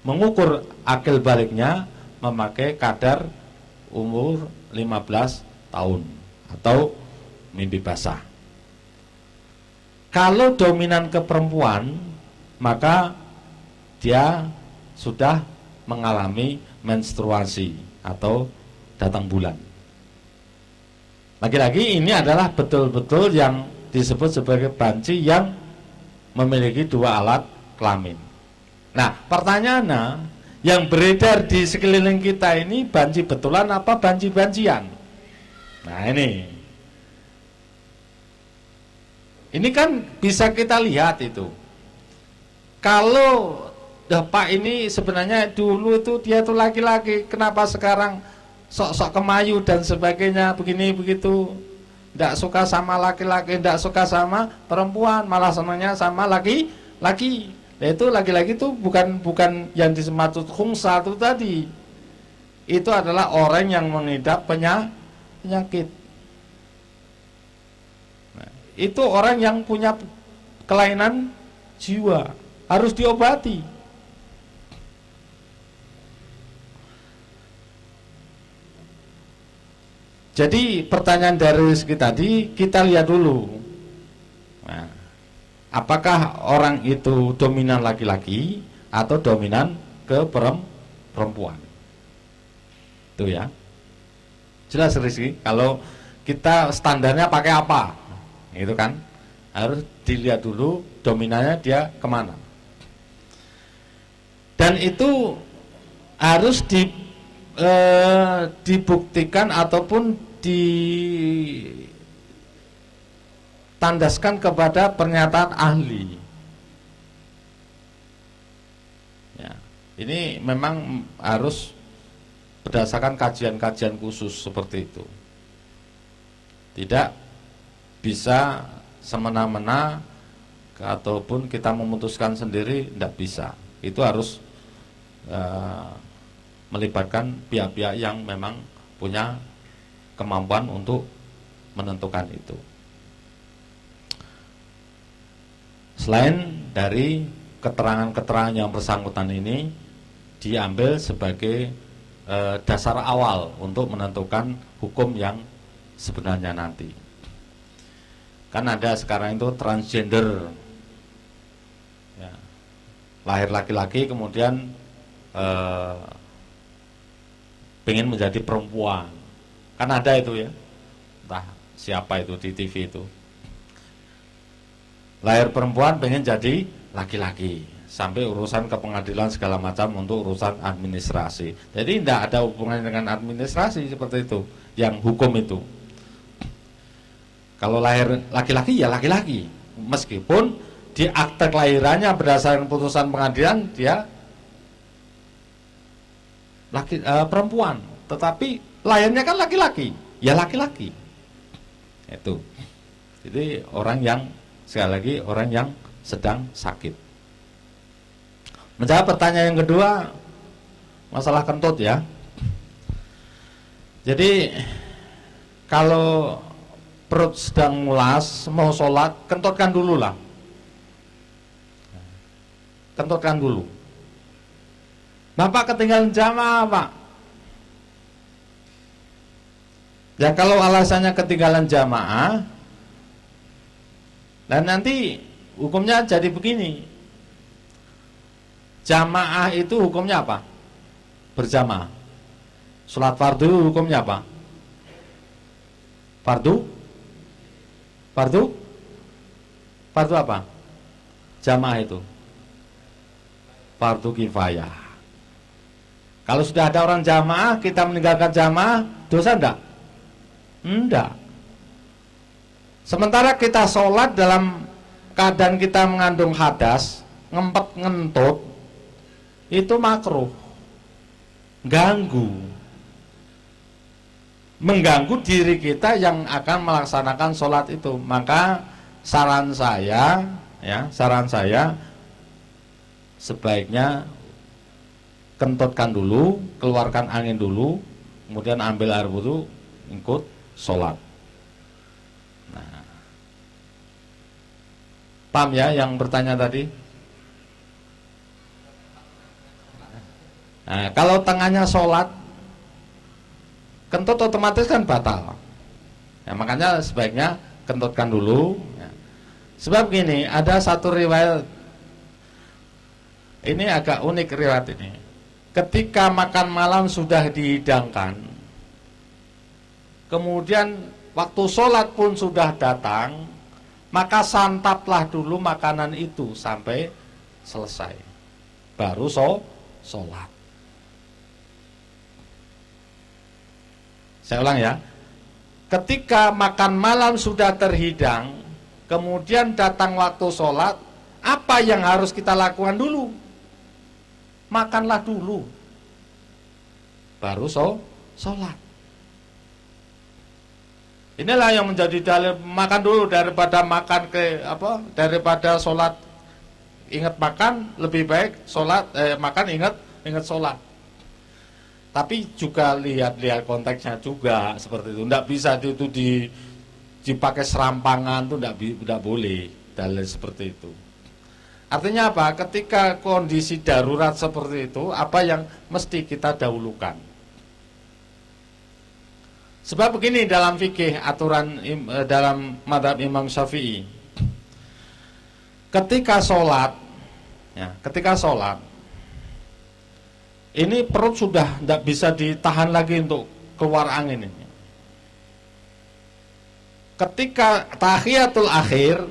mengukur akil baliknya memakai kadar
umur 15 tahun atau mimpi basah. Kalau dominan ke perempuan, maka dia sudah mengalami menstruasi atau datang bulan. Lagi-lagi ini adalah betul-betul yang disebut sebagai banci yang memiliki dua alat kelamin. Nah, pertanyaannya, yang beredar di sekeliling kita ini banci betulan apa banci-bancian? Nah, ini kan bisa kita lihat itu. Kalau Pak ini sebenarnya dulu itu dia tuh laki-laki, kenapa sekarang sok-sok kemayu dan sebagainya, begini begitu, tidak suka sama laki-laki, tidak suka sama perempuan, malah senangnya sama laki-laki. Nah, itu laki-laki itu bukan yang dimaksud khungsa itu tadi. Itu adalah orang yang mengidap penyakit. Nah, itu orang yang punya kelainan jiwa, harus diobati. Jadi pertanyaan dari Rizky tadi, kita lihat dulu. Nah, apakah orang itu dominan laki-laki atau dominan ke perempuan? Itu ya. Jelas Rizky, kalau kita standarnya pakai apa? Itu kan harus dilihat dulu dominannya dia kemana. Dan itu harus dibuktikan ataupun ditandaskan kepada pernyataan ahli. Ya, ini memang harus berdasarkan kajian-kajian khusus seperti itu. Tidak bisa semena-mena ataupun kita memutuskan sendiri, tidak bisa. Itu harus melibatkan pihak-pihak yang memang punya kemampuan untuk menentukan itu. Selain dari keterangan-keterangan yang bersangkutan ini diambil sebagai dasar awal untuk menentukan hukum yang sebenarnya nanti. Kan ada sekarang itu transgender, ya, lahir laki-laki kemudian pengen menjadi perempuan. Kan ada itu ya, entah siapa itu di TV itu, lahir perempuan pengen jadi laki-laki, sampai urusan ke pengadilan segala macam untuk urusan administrasi. Jadi tidak ada hubungannya dengan administrasi seperti itu, yang hukum itu. Kalau lahir laki-laki ya laki-laki, meskipun di akte kelahirannya berdasarkan putusan pengadilan dia perempuan, tetapi lahirnya kan laki-laki, ya laki-laki. Itu. Jadi orang yang, sekali lagi, orang yang sedang sakit. Menjawab pertanyaan yang kedua, masalah kentut ya. Jadi kalau perut sedang mulas, mau sholat, kentutkan dulu lah. Kentutkan dulu. Bapak ketinggalan jamaah, Pak. Ya kalau alasannya ketinggalan jamaah, dan nanti hukumnya jadi begini. Jamaah itu hukumnya apa? Berjamaah. Sholat fardu hukumnya apa? Fardu apa? Jamaah itu fardu kifayah. Kalau sudah ada orang jamaah, kita meninggalkan jamaah, dosa enggak? Enggak. Sementara kita sholat dalam keadaan kita mengandung hadas, ngempet ngentut, itu makruh, mengganggu diri kita yang akan melaksanakan sholat itu. Maka saran saya sebaiknya kentutkan dulu, keluarkan angin dulu, kemudian ambil air wudu, ikut sholat. Nah, paham ya yang bertanya tadi? Nah, kalau tengahnya sholat, kentut otomatis kan batal. Ya, makanya sebaiknya kentutkan dulu. Ya. Sebab gini, ada satu riwayat, ini agak unik riwayat ini. Ketika makan malam sudah dihidangkan, kemudian waktu sholat pun sudah datang, maka santaplah dulu makanan itu sampai selesai, baru sholat. Saya ulang ya. Ketika makan malam sudah terhidang, kemudian datang waktu sholat, apa yang harus kita lakukan dulu? Makanlah dulu, baru sholat. Inilah yang menjadi dalil, makan dulu daripada makan daripada sholat ingat makan, lebih baik sholat makan ingat sholat. Tapi juga lihat konteksnya juga seperti itu. Tidak bisa itu dipakai serampangan, itu tidak boleh dalil seperti itu. Artinya apa? Ketika kondisi darurat seperti itu, apa yang mesti kita dahulukan? Sebab begini dalam fikih, aturan dalam mazhab Imam Syafi'i, ketika sholat, ini perut sudah tidak bisa ditahan lagi untuk keluar angin ini. Ketika tahiyatul akhir,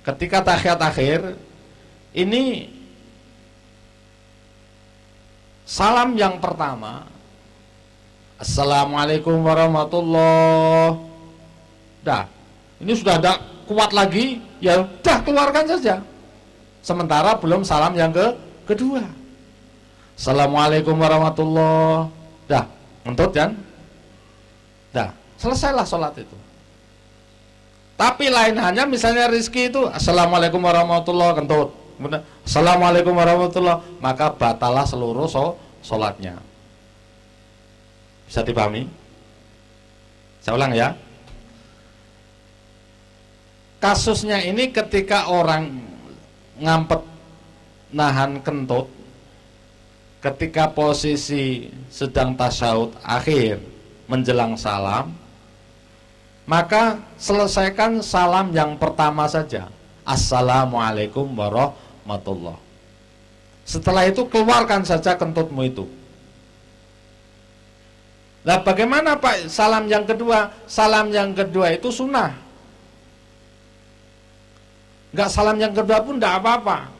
ketika tahiyat akhir, ini salam yang pertama, Assalamualaikum warahmatullahi. Dah, ini sudah tidak kuat lagi, ya udah keluarkan saja. Sementara belum salam yang kedua. Assalamualaikum warahmatullahi. Dah, ngentut kan? Dah, selesailah sholat itu. Tapi lain hanya misalnya Rizki itu Assalamualaikum warahmatullahi, kentut. Kemudian Assalamualaikum warahmatullahi, maka batalah seluruh sholatnya. Bisa dipahami? Saya ulang ya. Kasusnya ini ketika orang ngampet nahan kentut, ketika posisi sedang tasyahud akhir menjelang salam, maka selesaikan salam yang pertama saja, Assalamualaikum warahmatullahi. Setelah itu keluarkan saja kentutmu itu. Nah, bagaimana Pak salam yang kedua? Salam yang kedua itu sunnah. Enggak, salam yang kedua pun tidak apa-apa.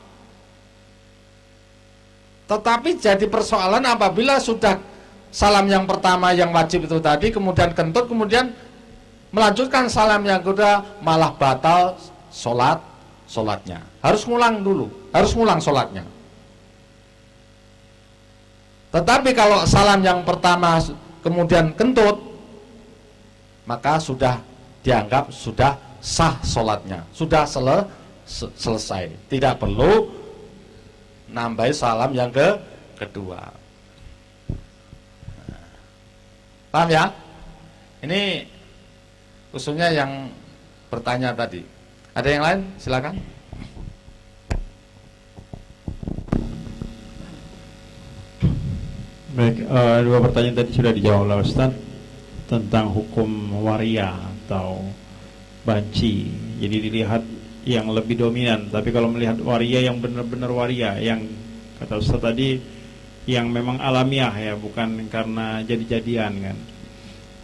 Tetapi jadi persoalan apabila sudah salam yang pertama yang wajib itu tadi, kemudian kentut, kemudian melanjutkan salam yang kedua, malah batal sholatnya. Harus ngulang dulu, harus ngulang sholatnya. Tetapi kalau salam yang pertama kemudian kentut, maka sudah dianggap sudah sah sholatnya, sudah selesai, tidak perlu nambah salam yang kedua. Paham ya? Ini khususnya yang bertanya tadi. Ada yang lain? Silakan.
Baik, dua pertanyaan tadi sudah dijawab oleh Ustaz tentang hukum waria atau banci. Jadi dilihat yang lebih dominan. Tapi kalau melihat waria yang benar-benar waria, yang kata Ustaz tadi, yang memang alamiah ya, bukan karena jadi-jadian kan.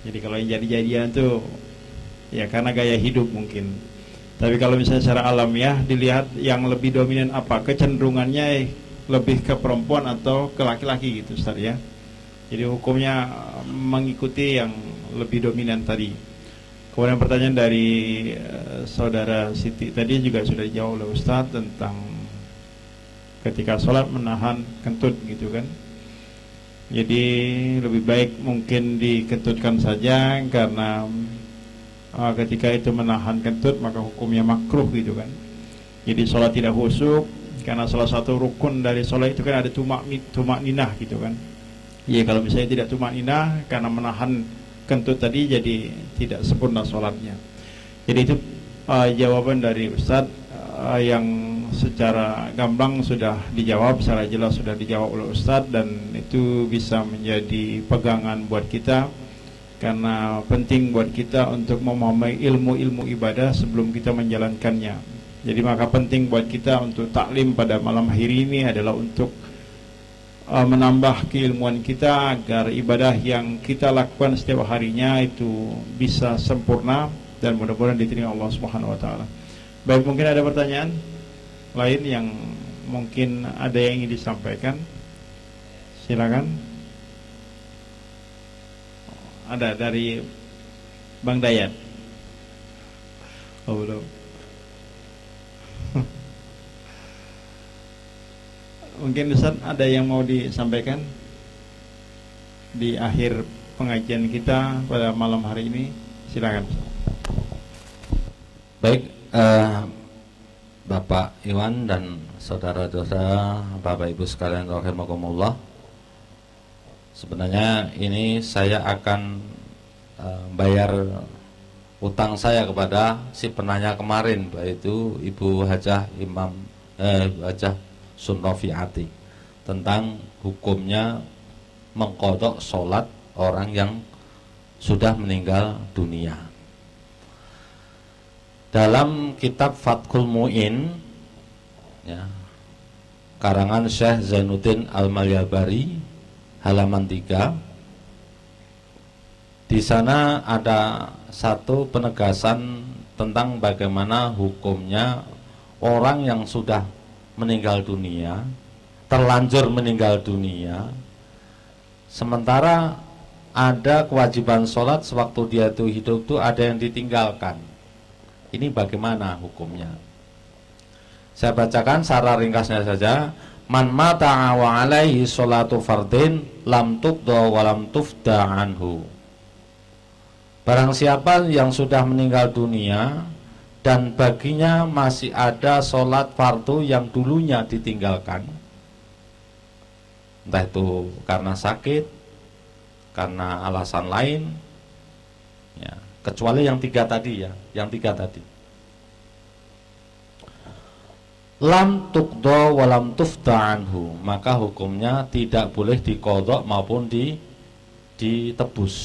Jadi kalau yang jadi-jadian itu ya karena gaya hidup mungkin. Tapi kalau misalnya secara alamiah dilihat yang lebih dominan apa, kecenderungannya lebih ke perempuan atau ke laki-laki gitu Ustaz ya. Jadi hukumnya mengikuti yang lebih dominan tadi. Kemudian pertanyaan dari saudara Siti tadi juga sudah dijawab oleh Ustaz tentang ketika sholat menahan kentut gitu kan. Jadi lebih baik mungkin dikentutkan saja, karena ketika itu menahan kentut maka hukumnya makruh gitu kan. Jadi sholat tidak khusyuk, karena salah satu rukun dari sholat itu kan ada tumak ninah gitu kan. Ya kalau misalnya tidak tumak ninah karena menahan kentut tadi, jadi tidak sempurna sholatnya. Jadi itu jawaban dari Ustaz yang secara gamblang sudah dijawab, secara jelas sudah dijawab oleh Ustadz, dan itu bisa menjadi pegangan buat kita, karena penting buat kita untuk memahami ilmu-ilmu ibadah sebelum kita menjalankannya. Jadi maka penting buat kita untuk taklim pada malam hari ini adalah untuk menambah keilmuan kita agar ibadah yang kita lakukan setiap harinya itu bisa sempurna dan mudah-mudahan diterima Allah Subhanahu wa taala. Baik, mungkin ada pertanyaan lain yang mungkin ada yang ingin disampaikan. Silakan. Ada dari Bang Dayat. Oh, belum. Mungkin Ustaz ada yang mau disampaikan di akhir pengajian kita pada malam hari ini. Silakan.
Baik, Bapak Iwan dan saudara-saudara, Bapak Ibu sekalian rahimakumullah. Sebenarnya ini saya akan bayar utang saya kepada si penanya kemarin, yaitu Ibu Hajah Hajah Sunrofiati, tentang hukumnya mengqadha sholat orang yang sudah meninggal dunia. Dalam kitab Fathul Mu'in, ya, karangan Syekh Zainuddin Al-Malyabari, halaman 3, di sana ada satu penegasan tentang bagaimana hukumnya orang yang sudah meninggal dunia, terlanjur meninggal dunia, sementara ada kewajiban sholat sewaktu dia itu hidup itu ada yang ditinggalkan. Ini bagaimana hukumnya? Saya bacakan secara ringkasnya saja. Man mata wa alaihi sholatu fardin lam tuqda wa lam tufda anhu. Barang siapa yang sudah meninggal dunia dan baginya masih ada sholat fardu yang dulunya ditinggalkan, entah itu karena sakit, karena alasan lain, ya, kecuali yang 3 tadi, ya, yang 3 tadi. Lam tuqda wa lam tufda anhu, maka hukumnya tidak boleh diqadha maupun ditebus.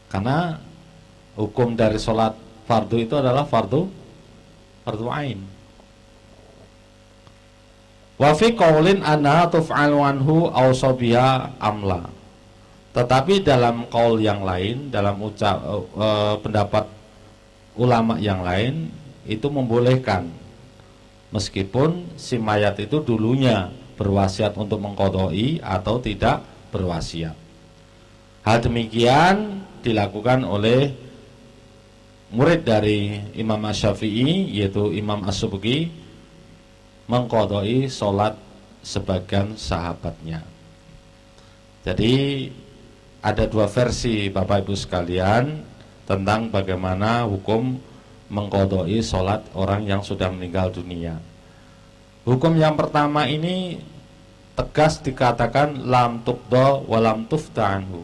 Karena hukum dari sholat fardu itu adalah fardu ain. Wa fi qaulin anna tuf'alu anhu aw sabiha amla. Tetapi dalam qaul yang lain, dalam pendapat ulama yang lain, itu membolehkan meskipun si mayat itu dulunya berwasiat untuk mengqadai atau tidak berwasiat. Hal demikian dilakukan oleh murid dari Imam Asy-Syafi'i, yaitu Imam As-Subki, mengqadai sholat sebagian sahabatnya. Jadi ada 2 versi Bapak Ibu sekalian tentang bagaimana hukum mengqadai sholat orang yang sudah meninggal dunia. Hukum yang pertama ini tegas dikatakan lam tuqda wa lam tufda anhu.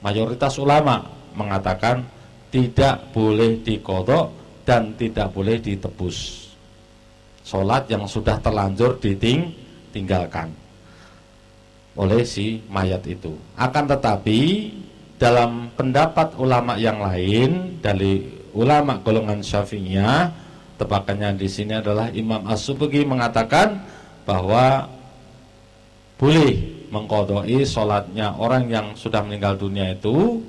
Mayoritas ulama mengatakan tidak boleh diqadha dan tidak boleh ditebus sholat yang sudah terlanjur ditinggalkan oleh si mayat itu. Akan tetapi dalam pendapat ulama yang lain, dari ulama golongan Syafi'iyah, tepakannya di sini adalah Imam As-Subki, mengatakan bahwa boleh mengqadai sholatnya orang yang sudah meninggal dunia itu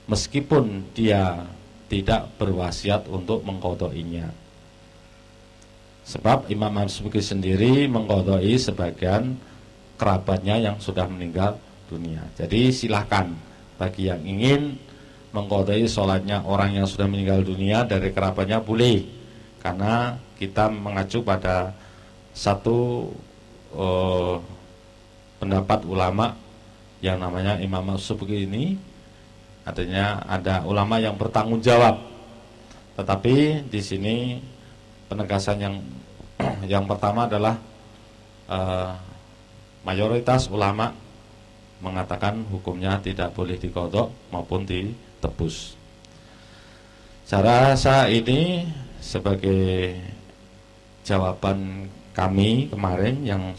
meskipun dia tidak berwasiat untuk mengqadainya. Sebab Imam As-Subki sendiri mengqadai sebagian kerabatnya yang sudah meninggal dunia. Jadi silahkan bagi yang ingin mengqadai sholatnya orang yang sudah meninggal dunia dari kerabatnya boleh, karena kita mengacu pada satu pendapat ulama yang namanya Imam As-Subki ini, artinya ada ulama yang bertanggung jawab. Tetapi di sini penegasan yang pertama adalah mayoritas ulama mengatakan hukumnya tidak boleh diqadha maupun ditebus.
Saya rasa ini sebagai jawaban kami kemarin yang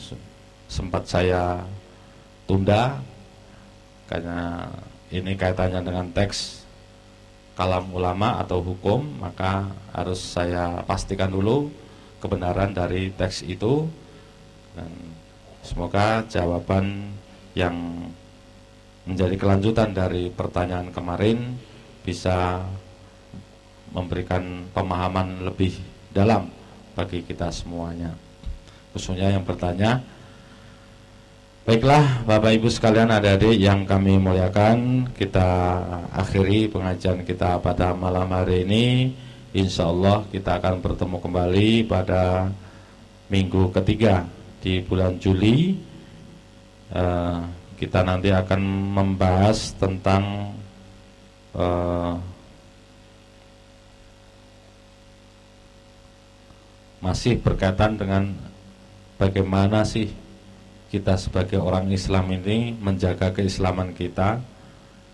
sempat saya tunda karena ini kaitannya dengan teks kalam ulama atau hukum, maka harus saya pastikan dulu kebenaran dari teks itu, dan semoga jawaban yang menjadi kelanjutan dari pertanyaan kemarin bisa memberikan pemahaman lebih dalam bagi kita semuanya, khususnya yang bertanya. Baiklah Bapak Ibu sekalian, adik-adik yang kami muliakan, kita akhiri pengajian kita pada malam hari ini. Insya Allah kita akan bertemu kembali pada minggu ketiga di bulan Juli. Kita nanti akan membahas tentang masih berkaitan dengan bagaimana sih kita sebagai orang Islam ini menjaga keislaman kita.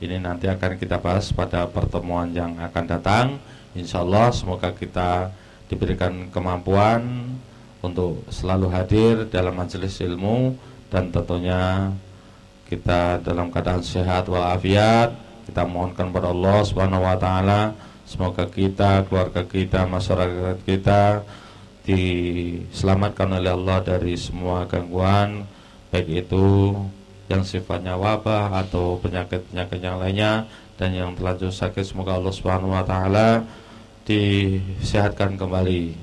Ini nanti akan kita bahas pada pertemuan yang akan datang. Insya Allah semoga kita diberikan kemampuan untuk selalu hadir dalam majelis ilmu, dan tentunya kita dalam keadaan sehat walafiat. Kita mohonkan kepada Allah Subhanahu wa taala semoga kita, keluarga kita, masyarakat kita diselamatkan oleh Allah dari semua gangguan, baik itu yang sifatnya wabah atau penyakit-penyakit yang lainnya, dan yang terlanjur sakit semoga Allah Subhanahu wa taala disehatkan kembali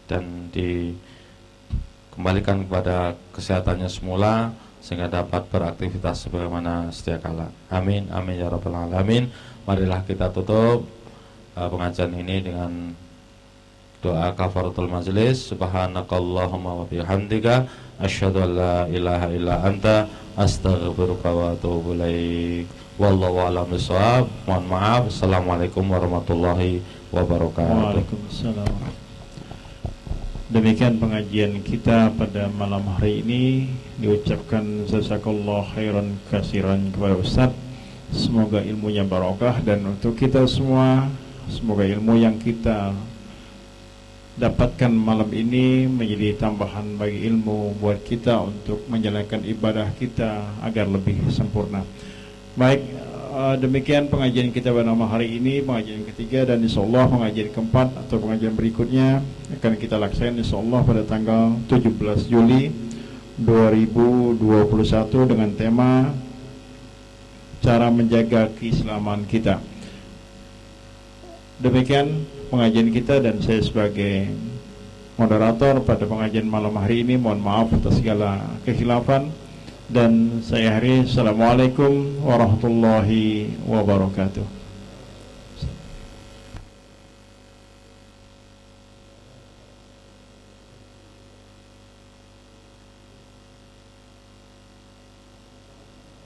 dan dikembalikan kepada kesehatannya semula sehingga dapat beraktivitas sebagaimana sedia kala. Amin amin ya rabbal alamin. Marilah kita tutup pengajian ini dengan doa kafaratul majlis. Subhanakallahumma wa bihamdika asyhadu an la ilaha illa anta astaghfiruka wa atubu ilaik. Wallahu a'lam bishawab. Mohon maaf. Assalamualaikum warahmatullahi wabarakatuh.
Waalaikumsalam. Demikian pengajian kita pada malam hari ini. Diucapkan jazakallahu khairan kasiran kepada Ustaz. Semoga ilmunya barokah, dan untuk kita semua semoga ilmu yang kita dapatkan malam ini menjadi tambahan bagi ilmu buat kita untuk menjalankan ibadah kita agar lebih sempurna. Baik, demikian pengajian kita pada malam hari ini, pengajian ketiga, dan insyaallah pengajian keempat atau pengajian berikutnya akan kita laksanakan insyaallah pada tanggal 17 Juli 2021 dengan tema cara menjaga keislaman kita. Demikian pengajian kita, dan saya sebagai moderator pada pengajian malam hari ini mohon maaf atas segala kekhilafan, dan saya akhiri. Assalamualaikum warahmatullahi wabarakatuh.